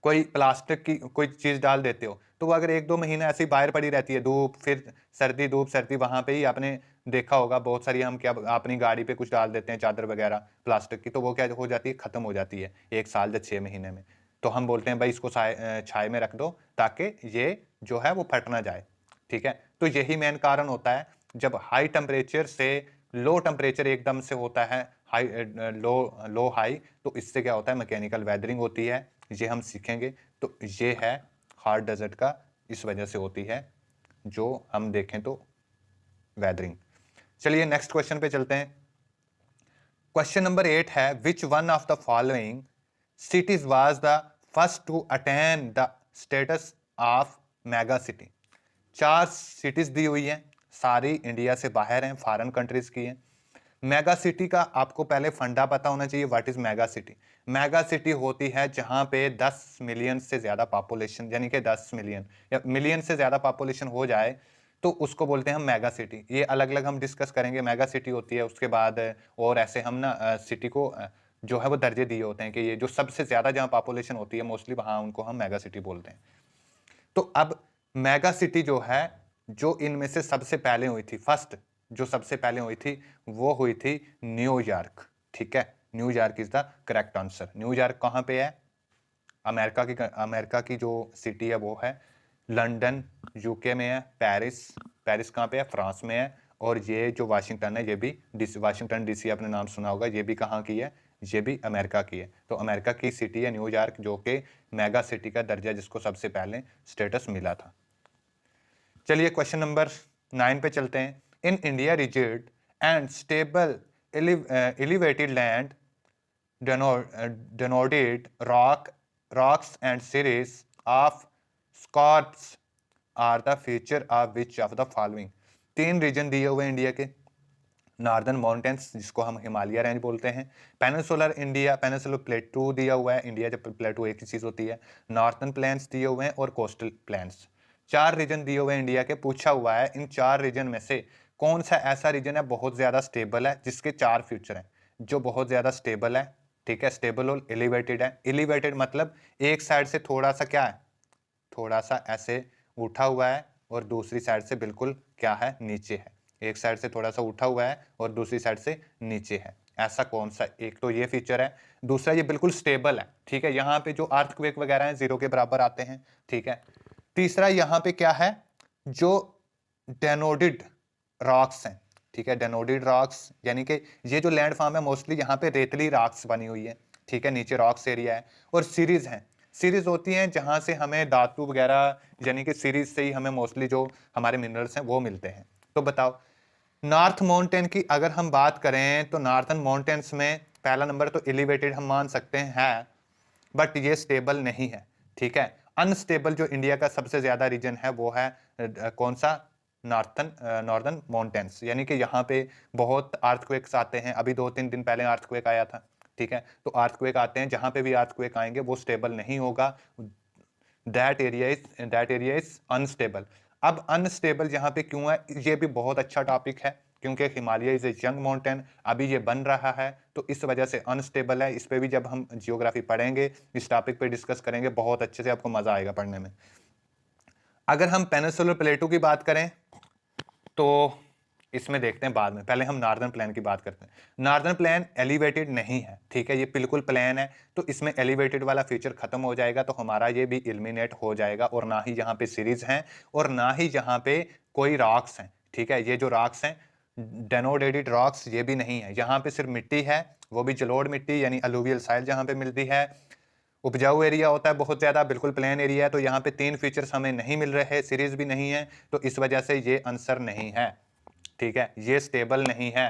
कोई प्लास्टिक की कोई चीज डाल देते हो, तो वो अगर 1-2 महीने ऐसे ही बाहर पड़ी रहती है, धूप फिर सर्दी, धूप सर्दी, वहां पे ही आपने देखा होगा बहुत सारी, हम क्या अपनी गाड़ी पे कुछ डाल देते हैं चादर वगैरह प्लास्टिक की, तो वो क्या हो जाती है, खत्म हो जाती है 1 साल या 6 महीने में। तो हम बोलते हैं भाई इसको छाए में रख दो, ताकि ये जो है वो फट ना जाए, ठीक है। तो यही मेन कारण होता है, जब हाई टेम्परेचर से लो टेम्परेचर एकदम से होता है, हाई लो लो हाई, तो इससे क्या होता है, मैकेनिकल वेदरिंग होती है। ये हम सीखेंगे। तो ये है हार्ड डेजर्ट का, इस वजह से होती है, जो हम देखें तो वेदरिंग। चलिए नेक्स्ट क्वेश्चन पे चलते हैं। क्वेश्चन नंबर 8 है, विच one of the following cities was the first to attain the status of mega city? 4 cities दी हुई हैं, सारी इंडिया से बाहर हैं, फॉरेन कंट्रीज की हैं। मेगा सिटी का आपको पहले फंडा पता होना चाहिए, what is mega city. Mega city होती है जहां पे 10 मिलियन से ज्यादा पॉपुलेशन, यानी कि 10 मिलियन या मिलियन से ज्यादा पॉपुलेशन हो जाए, तो उसको बोलते हैं हम मेगा सिटी। ये अलग अलग हम डिस्कस करेंगे, मेगा सिटी होती है, उसके बाद और ऐसे हम ना सिटी को जो है वो दर्जे दिए होते हैं कि ये जो सबसे ज्यादा जहां पॉपुलेशन होती है मोस्टली, वहां उनको हम मेगा सिटी बोलते हैं। तो अब मेगा सिटी जो है, जो इनमें से सबसे पहले हुई थी फर्स्ट, जो सबसे पहले हुई थी वो हुई थी न्यूयॉर्क। ठीक है, New York is the correct answer. New York कहाँ पे है? अमेरिका की जो सिटी है वो है लंदन, यूके में है। पेरिस कहाँ पे है? फ्रांस में है। और ये जो वाशिंगटन है, ये भी वाशिंगटन डीसी आपने नाम सुना होगा, ये भी कहाँ की है? ये भी अमेरिका की है। तो अमेरिका की सिटी है न्यूयॉर्क, जो कि मेगा सिटी का दर्जा जिसको सबसे पहले स्टेटस मिला था। चलिए क्वेश्चन नंबर 9 पे चलते हैं। In India rigid and stable elevated land denoted rocks and series of scarps are the feature of which of the following? 3 reason दिए हुए इंडिया के। नॉर्दर्न माउंटेन्स जिसको हम हिमालय रेंज बोलते हैं, पेनिनसुलर प्लेटू दिया हुआ है। इंडिया जब प्लेटू एक ही चीज होती है। नॉर्थर्न प्लेन्स दिए हुए हैं और कोस्टल प्लेन्स। 4 रीजन दिए हुए इंडिया के। पूछा हुआ है इन 4 रीजन में से कौन सा ऐसा रीजन है बहुत ज्यादा स्टेबल है, जिसके 4 फ्यूचर हैं। जो बहुत ज्यादा स्टेबल है, ठीक है, स्टेबल और एलिवेटेड है। एलिवेटेड मतलब एक साइड से थोड़ा सा क्या है, थोड़ा सा ऐसे उठा हुआ है, और दूसरी साइड से बिल्कुल क्या है, नीचे है। एक साइड से थोड़ा सा उठा हुआ है और दूसरी साइड से नीचे है। ऐसा कौन सा? एक तो ये फीचर है। दूसरा ये बिल्कुल स्टेबल है। ठीक है, यहाँ पे जो अर्थक्वेक वगैरह है 0 के बराबर आते हैं। ठीक है। तीसरा यहाँ पे क्या है, जो डेनोडिड रॉक्स हैं। ठीक है, डेनोडिड रॉक्स यानी कि ये जो लैंड फॉर्म है मोस्टली यहाँ पे रेतली रॉक्स बनी हुई है। ठीक है, नीचे रॉक्स एरिया है। और सीरीज है, सीरीज होती हैं जहां से हमें धातु वगैरह, यानी कि सीरीज से ही हमें मोस्टली जो हमारे मिनरल्स हैं वो मिलते हैं। तो बताओ, नॉर्थ माउंटेन की अगर हम बात करें तो नॉर्थन माउंटेन्स में पहला नंबर तो एलिवेटेड हम मान सकते हैं है, बट ये स्टेबल नहीं है। ठीक है, अनस्टेबल जो इंडिया का सबसे ज्यादा रीजन है वो है कौन सा? Northern mountains. यानी कि यहाँ पे बहुत अर्थक्वेक्स आते हैं। अभी 2-3 दिन पहले अर्थक्वेक आया था। ठीक है, तो अर्थक्वेक आते हैं, जहां पे भी अर्थक्वेक आएंगे वो स्टेबल नहीं होगा। That area is unstable. अब अनस्टेबल यहाँ पे क्यों है, ये भी बहुत अच्छा टॉपिक है, क्योंकि Himalaya is a young mountain, अभी ये बन रहा है, तो इस वजह से अनस्टेबल है। इस पे भी जब हम जियोग्राफी पढ़ेंगे, इस टॉपिक पे डिस्कस करेंगे, बहुत अच्छे से आपको मजा आएगा पढ़ने में। अगर हम पेनिनसुलर प्लेटू की बात करें तो इसमें देखते हैं बाद में, पहले हम नॉर्दर्न प्लेन की बात करते हैं। नॉर्दर्न प्लेन एलिवेटेड नहीं है। ठीक है, ये बिल्कुल प्लेन है, तो इसमें एलिवेटेड वाला फीचर खत्म हो जाएगा, तो हमारा ये भी एलिमिनेट हो जाएगा। और ना ही यहाँ पे सीरीज हैं और ना ही यहाँ पे कोई रॉक्स हैं। ठीक है, ये जो रॉक्स हैं डेनोडेटेड रॉक्स, ये भी नहीं है। यहाँ पे सिर्फ मिट्टी है, वो भी जलोढ़ मिट्टी यानी अलूवियल साइल जहाँ पे मिलती है। उपजाऊ एरिया होता है बहुत ज्यादा, बिल्कुल प्लेन एरिया है। तो यहाँ पे 3 फीचर्स हमें नहीं मिल रहे, सीरीज भी नहीं है, तो इस वजह से ये आंसर नहीं है। ठीक है, ये स्टेबल नहीं है।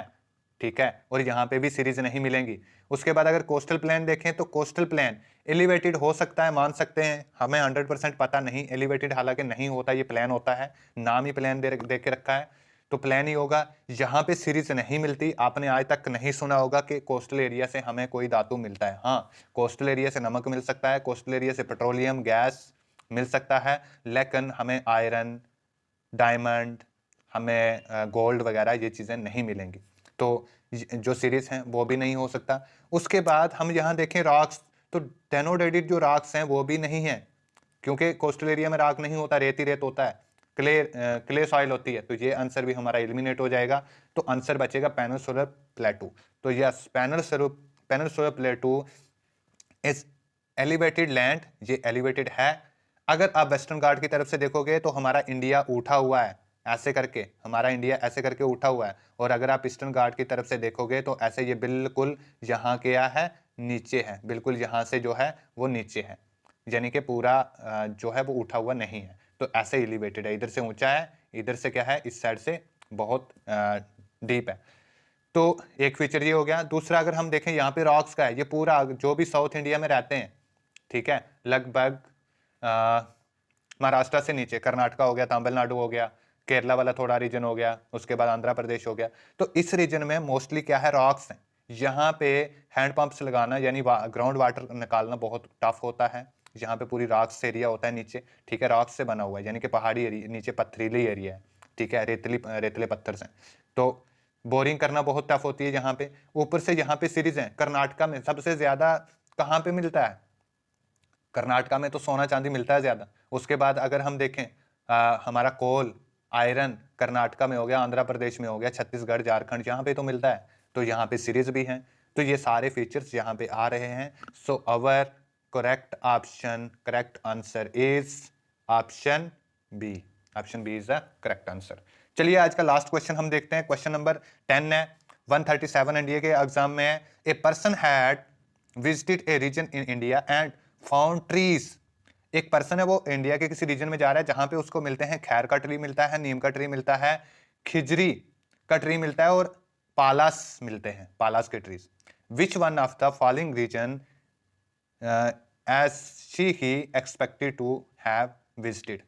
ठीक है, और यहाँ पे भी सीरीज नहीं मिलेंगी। उसके बाद अगर कोस्टल प्लेन देखें तो कोस्टल प्लेन एलिवेटेड हो सकता है, मान सकते हैं, हमें 100% पता नहीं। एलिवेटेड हालांकि नहीं होता, ये प्लेन होता है, नाम ही प्लेन दे के रखा है, तो प्लेन ही होगा। यहाँ पे सीरीज नहीं मिलती। आपने आज तक नहीं सुना होगा कि कोस्टल एरिया से हमें कोई धातु मिलता है। हाँ, कोस्टल एरिया से नमक मिल सकता है, कोस्टल एरिया से पेट्रोलियम गैस मिल सकता है, लेकिन हमें आयरन, डायमंड, हमें गोल्ड वगैरह ये चीज़ें नहीं मिलेंगी। तो जो सीरीज हैं वो भी नहीं हो सकता। उसके बाद हम यहाँ देखें रॉक्स, तो डेनोडेटेड जो रॉक्स हैं वो भी नहीं है, क्योंकि कोस्टल एरिया में रॉक नहीं होता, रेत ही रेत होता है, क्ले सॉइल होती है। तो ये आंसर भी हमारा एलिमिनेट हो जाएगा। तो आंसर बचेगा पेनिनसुलर प्लेटू। तो yes, peninsular प्लेटू is elevated land, ये एलिवेटेड है। अगर आप वेस्टर्न घाट की तरफ से देखोगे तो हमारा इंडिया उठा हुआ है, ऐसे करके हमारा इंडिया ऐसे करके उठा हुआ है। और अगर आप ईस्टर्न घाट की तरफ से देखोगे तो ऐसे ये बिल्कुल यहाँ क्या है, नीचे है, बिल्कुल यहाँ से जो है वो नीचे है, यानी कि पूरा जो है वो उठा हुआ नहीं है। तो ऐसे एलिवेटेड है, इधर से ऊंचा है, इधर से क्या है, इस साइड से बहुत डीप है। तो एक फीचर ये हो गया। दूसरा अगर हम देखें यहाँ पे रॉक्स का है, ये पूरा जो भी साउथ इंडिया में रहते हैं, ठीक है, लगभग महाराष्ट्र से नीचे कर्नाटका हो गया, तमिलनाडु हो गया, केरला वाला थोड़ा रीजन हो गया, उसके बाद आंध्र प्रदेश हो गया। तो इस रीजन में मोस्टली क्या है, रॉक्स हैं। यहाँ पे हैंड पंप्स लगाना यानी ग्राउंड वाटर निकालना बहुत टफ होता है। यहाँ पे पूरी रॉक्स एरिया होता है नीचे। ठीक है, रॉक्स से बना हुआ है, यानी कि पहाड़ी एरिया, नीचे पथरीली एरिया है। ठीक है, रेतले पत्थर से, तो बोरिंग करना बहुत टफ होती है यहाँ पे। ऊपर से यहाँ पे सीरीज है। कर्नाटका में सबसे ज्यादा कहाँ पे मिलता है, कर्नाटका में तो सोना चांदी मिलता है ज्यादा। उसके बाद अगर हम देखें हमारा कोल, आयरन कर्नाटका में हो गया, आंध्र प्रदेश में हो गया, छत्तीसगढ़, झारखंड, यहाँ पे तो मिलता है। तो यहाँ पे सीरीज भी हैं। तो ये सारे फीचर्स यहाँ पे आ रहे हैं। So our correct answer is option B. Option B is the correct answer. चलिए आज का लास्ट क्वेश्चन हम देखते हैं। क्वेश्चन नंबर 10 है, 137 एनडीए के एग्जाम में है। A person had visited a region in India and found trees. एक पर्सन है, वो इंडिया के किसी रीजन में जा रहा है जहां पे उसको मिलते हैं खैर का ट्री मिलता है, नीम का ट्री मिलता है, खिजरी का ट्री मिलता है और पालास मिलते हैं, पालास के trees. Which one of the following region as she he expected to have visited.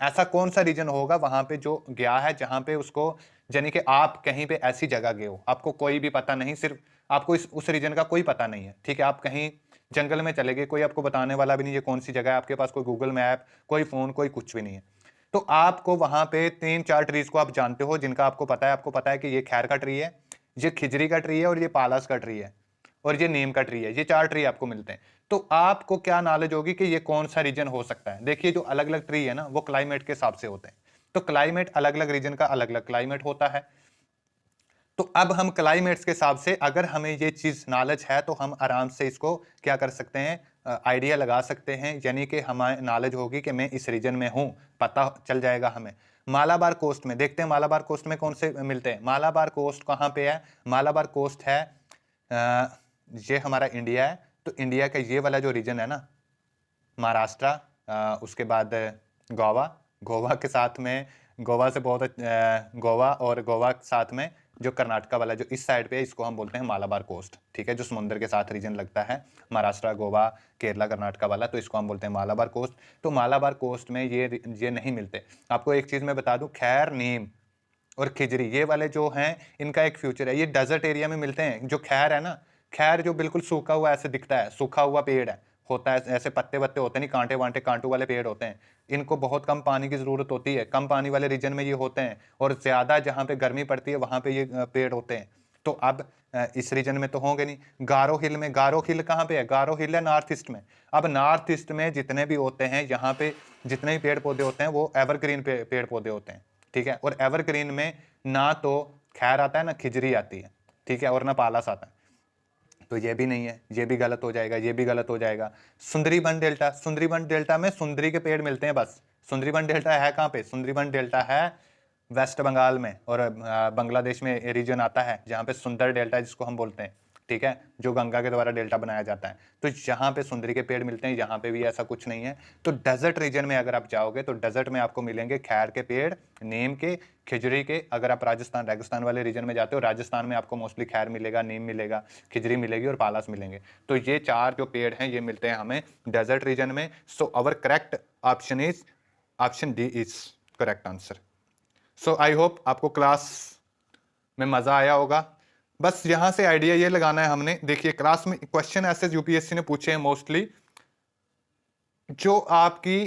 ऐसा कौन सा रीजन होगा वहां पे जो गया है, जहां पे उसको, यानी कि आप कहीं पे ऐसी जगह गए हो, आपको कोई भी पता नहीं, सिर्फ आपको उस रीजन का कोई पता नहीं है, ठीक है, आप कहीं जंगल में चले गए, कोई आपको बताने वाला भी नहीं है कौन सी जगह है, आपके पास कोई गूगल मैप, कोई फोन, कोई कुछ भी नहीं है। तो आपको वहां पे 3-4 ट्रीज को आप जानते हो जिनका आपको पता है कि ये खैर का ट्री है, ये खिजरी का ट्री है और ये पालास का ट्री है और ये नीम का ट्री है। ये 4 ट्री आपको मिलते हैं। तो आपको क्या नॉलेज होगी कि ये कौन सा रीजन हो सकता है। देखिए जो अलग अलग ट्री है ना, वो क्लाइमेट के हिसाब से होते हैं। तो क्लाइमेट अलग अलग रीजन का अलग अलग क्लाइमेट होता है। तो अब हम क्लाइमेट्स के हिसाब से अगर हमें ये चीज नॉलेज है तो हम आराम से इसको क्या कर सकते हैं, आइडिया लगा सकते हैं, यानी कि हमें नॉलेज होगी कि मैं इस रीजन में हूं, पता चल जाएगा हमें। मालाबार कोस्ट में देखते हैं, मालाबार कोस्ट में कौन से मिलते हैं। मालाबार कोस्ट कहाँ पे है? मालाबार कोस्ट है, ये हमारा इंडिया है। तो इंडिया का ये वाला जो रीजन है ना, महाराष्ट्र, उसके बाद गोवा, गोवा के साथ में, गोवा से बहुत गोवा और गोवा के साथ में जो कर्नाटका वाला जो इस साइड पे है, इसको हम बोलते हैं मालाबार कोस्ट, ठीक है, जो समुद्र के साथ रीजन लगता है, महाराष्ट्र, गोवा, केरला, कर्नाटका वाला, तो इसको हम बोलते हैं मालाबार कोस्ट। तो मालाबार कोस्ट में ये नहीं मिलते। आपको एक चीज मैं बता दूं, खैर, नीम और खिजरी ये वाले जो हैं, इनका एक फ्यूचर है। ये डेजर्ट एरिया में मिलते हैं। जो खैर है ना, खैर जो बिल्कुल सूखा हुआ ऐसे दिखता है, सूखा हुआ पेड़ है, होता है, ऐसे पत्ते वत्ते होते नहीं, कांटे वांटे, कांटों वाले पेड़ होते हैं। इनको बहुत कम पानी की जरूरत होती है, कम पानी वाले रीजन में ये होते हैं, और ज्यादा जहाँ पे गर्मी पड़ती है वहां पे ये पेड़ होते हैं। तो अब इस रीजन में तो होंगे नहीं। गारो हिल में, गारो हिल कहाँ पे है? गारो हिल है नॉर्थ ईस्ट में। अब नॉर्थ ईस्ट में जितने भी होते हैं, यहाँ पे जितने भी पेड़ पौधे होते हैं वो एवरग्रीन पेड़ पौधे होते हैं, ठीक है। और एवरग्रीन में ना तो खैर आता है, ना खिजरी आती है, ठीक है, और ना पालास आता है। तो ये भी नहीं है, ये भी गलत हो जाएगा, ये भी गलत हो जाएगा। सुंदरीबन डेल्टा, सुंदरीबन डेल्टा में सुंदरी के पेड़ मिलते हैं बस। सुंदरीबन डेल्टा है कहाँ पे? सुंदरीबन डेल्टा है वेस्ट बंगाल में, और बांग्लादेश में रीजन आता है जहाँ पे सुंदर डेल्टा जिसको हम बोलते हैं, ठीक है, जो गंगा के द्वारा डेल्टा बनाया जाता है। तो यहाँ पे सुंदरी के पेड़ मिलते हैं, यहाँ पे भी ऐसा कुछ नहीं है। तो डेजर्ट रीजन में अगर आप जाओगे तो डेजर्ट में आपको मिलेंगे खैर के पेड़, नीम के, खिजरी के। अगर आप राजस्थान, रेगिस्तान वाले रीजन में जाते हो, राजस्थान में आपको मोस्टली खैर मिलेगा, नीम मिलेगा, खिजरी मिलेगी और पालास मिलेंगे। तो ये 4 जो पेड़ हैं ये मिलते हैं हमें डेजर्ट रीजन में। So our correct option is option D is correct answer. So I hope आपको क्लास में मजा आया होगा। बस यहां से आइडिया ये लगाना है हमने। देखिए क्लास में क्वेश्चन ऐसे यूपीएससी ने पूछे हैं मोस्टली जो आपकी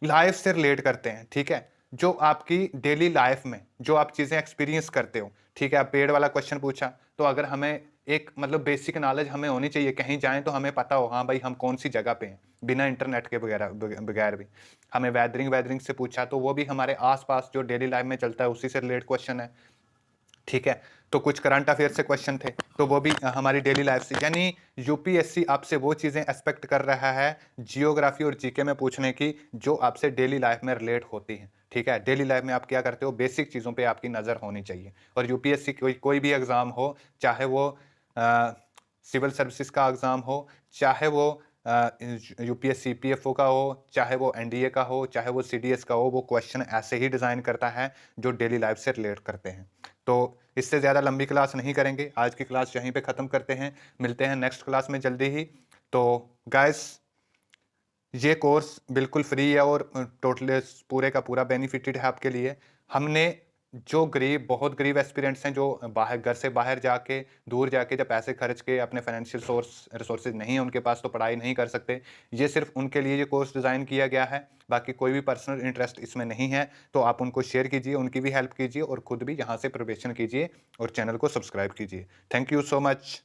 लाइफ से रिलेट करते हैं, ठीक है, जो आपकी डेली लाइफ में जो आप चीजें एक्सपीरियंस करते हो, ठीक है। आप पेड़ वाला क्वेश्चन पूछा, तो अगर हमें एक मतलब बेसिक नॉलेज हमें होनी चाहिए, कहीं जाएं तो हमें पता हो हाँ भाई हम कौन सी जगह पे हैं, बिना इंटरनेट के बगैर भी। हमें वेदरिंग से पूछा, तो वो भी हमारे आसपास जो डेली लाइफ में चलता है उसी से रिलेट क्वेश्चन है, ठीक है। तो कुछ करंट अफेयर से क्वेश्चन थे, तो वो भी हमारी डेली लाइफ से, यानी यूपीएससी आपसे वो चीजें एक्सपेक्ट कर रहा है जियोग्राफी और जीके में पूछने की जो आपसे डेली लाइफ में रिलेट होती है, ठीक है। डेली लाइफ में आप क्या करते हो, बेसिक चीजों पे आपकी नजर होनी चाहिए। और यूपीएससी कोई भी एग्जाम हो, चाहे वो सिविल सर्विसेज का एग्जाम हो, चाहे वो यूपीएससी पीएफओ का हो, चाहे वो एनडीए का हो, चाहे वो सीडीएस का हो, वो क्वेश्चन ऐसे ही डिजाइन करता है जो डेली लाइफ से रिलेट करते हैं। तो इससे ज़्यादा लंबी क्लास नहीं करेंगे, आज की क्लास यहीं पे ख़त्म करते हैं। मिलते हैं नेक्स्ट क्लास में जल्दी ही। तो गाइस ये कोर्स बिल्कुल फ्री है और टोटल पूरे का पूरा बेनिफिटेड है आपके लिए। हमने जो गरीब, बहुत गरीब एस्पिरेंट्स हैं जो बाहर, घर से बाहर जाके, दूर जाके जब पैसे खर्च के, अपने फाइनेंशियल रिसोर्सेज नहीं है उनके पास, तो पढ़ाई नहीं कर सकते, ये सिर्फ उनके लिए ये कोर्स डिज़ाइन किया गया है। बाकी कोई भी पर्सनल इंटरेस्ट इसमें नहीं है। तो आप उनको शेयर कीजिए, उनकी भी हेल्प कीजिए और खुद भी यहाँ से प्रिपरेशन कीजिए और चैनल को सब्सक्राइब कीजिए। Thank you so much.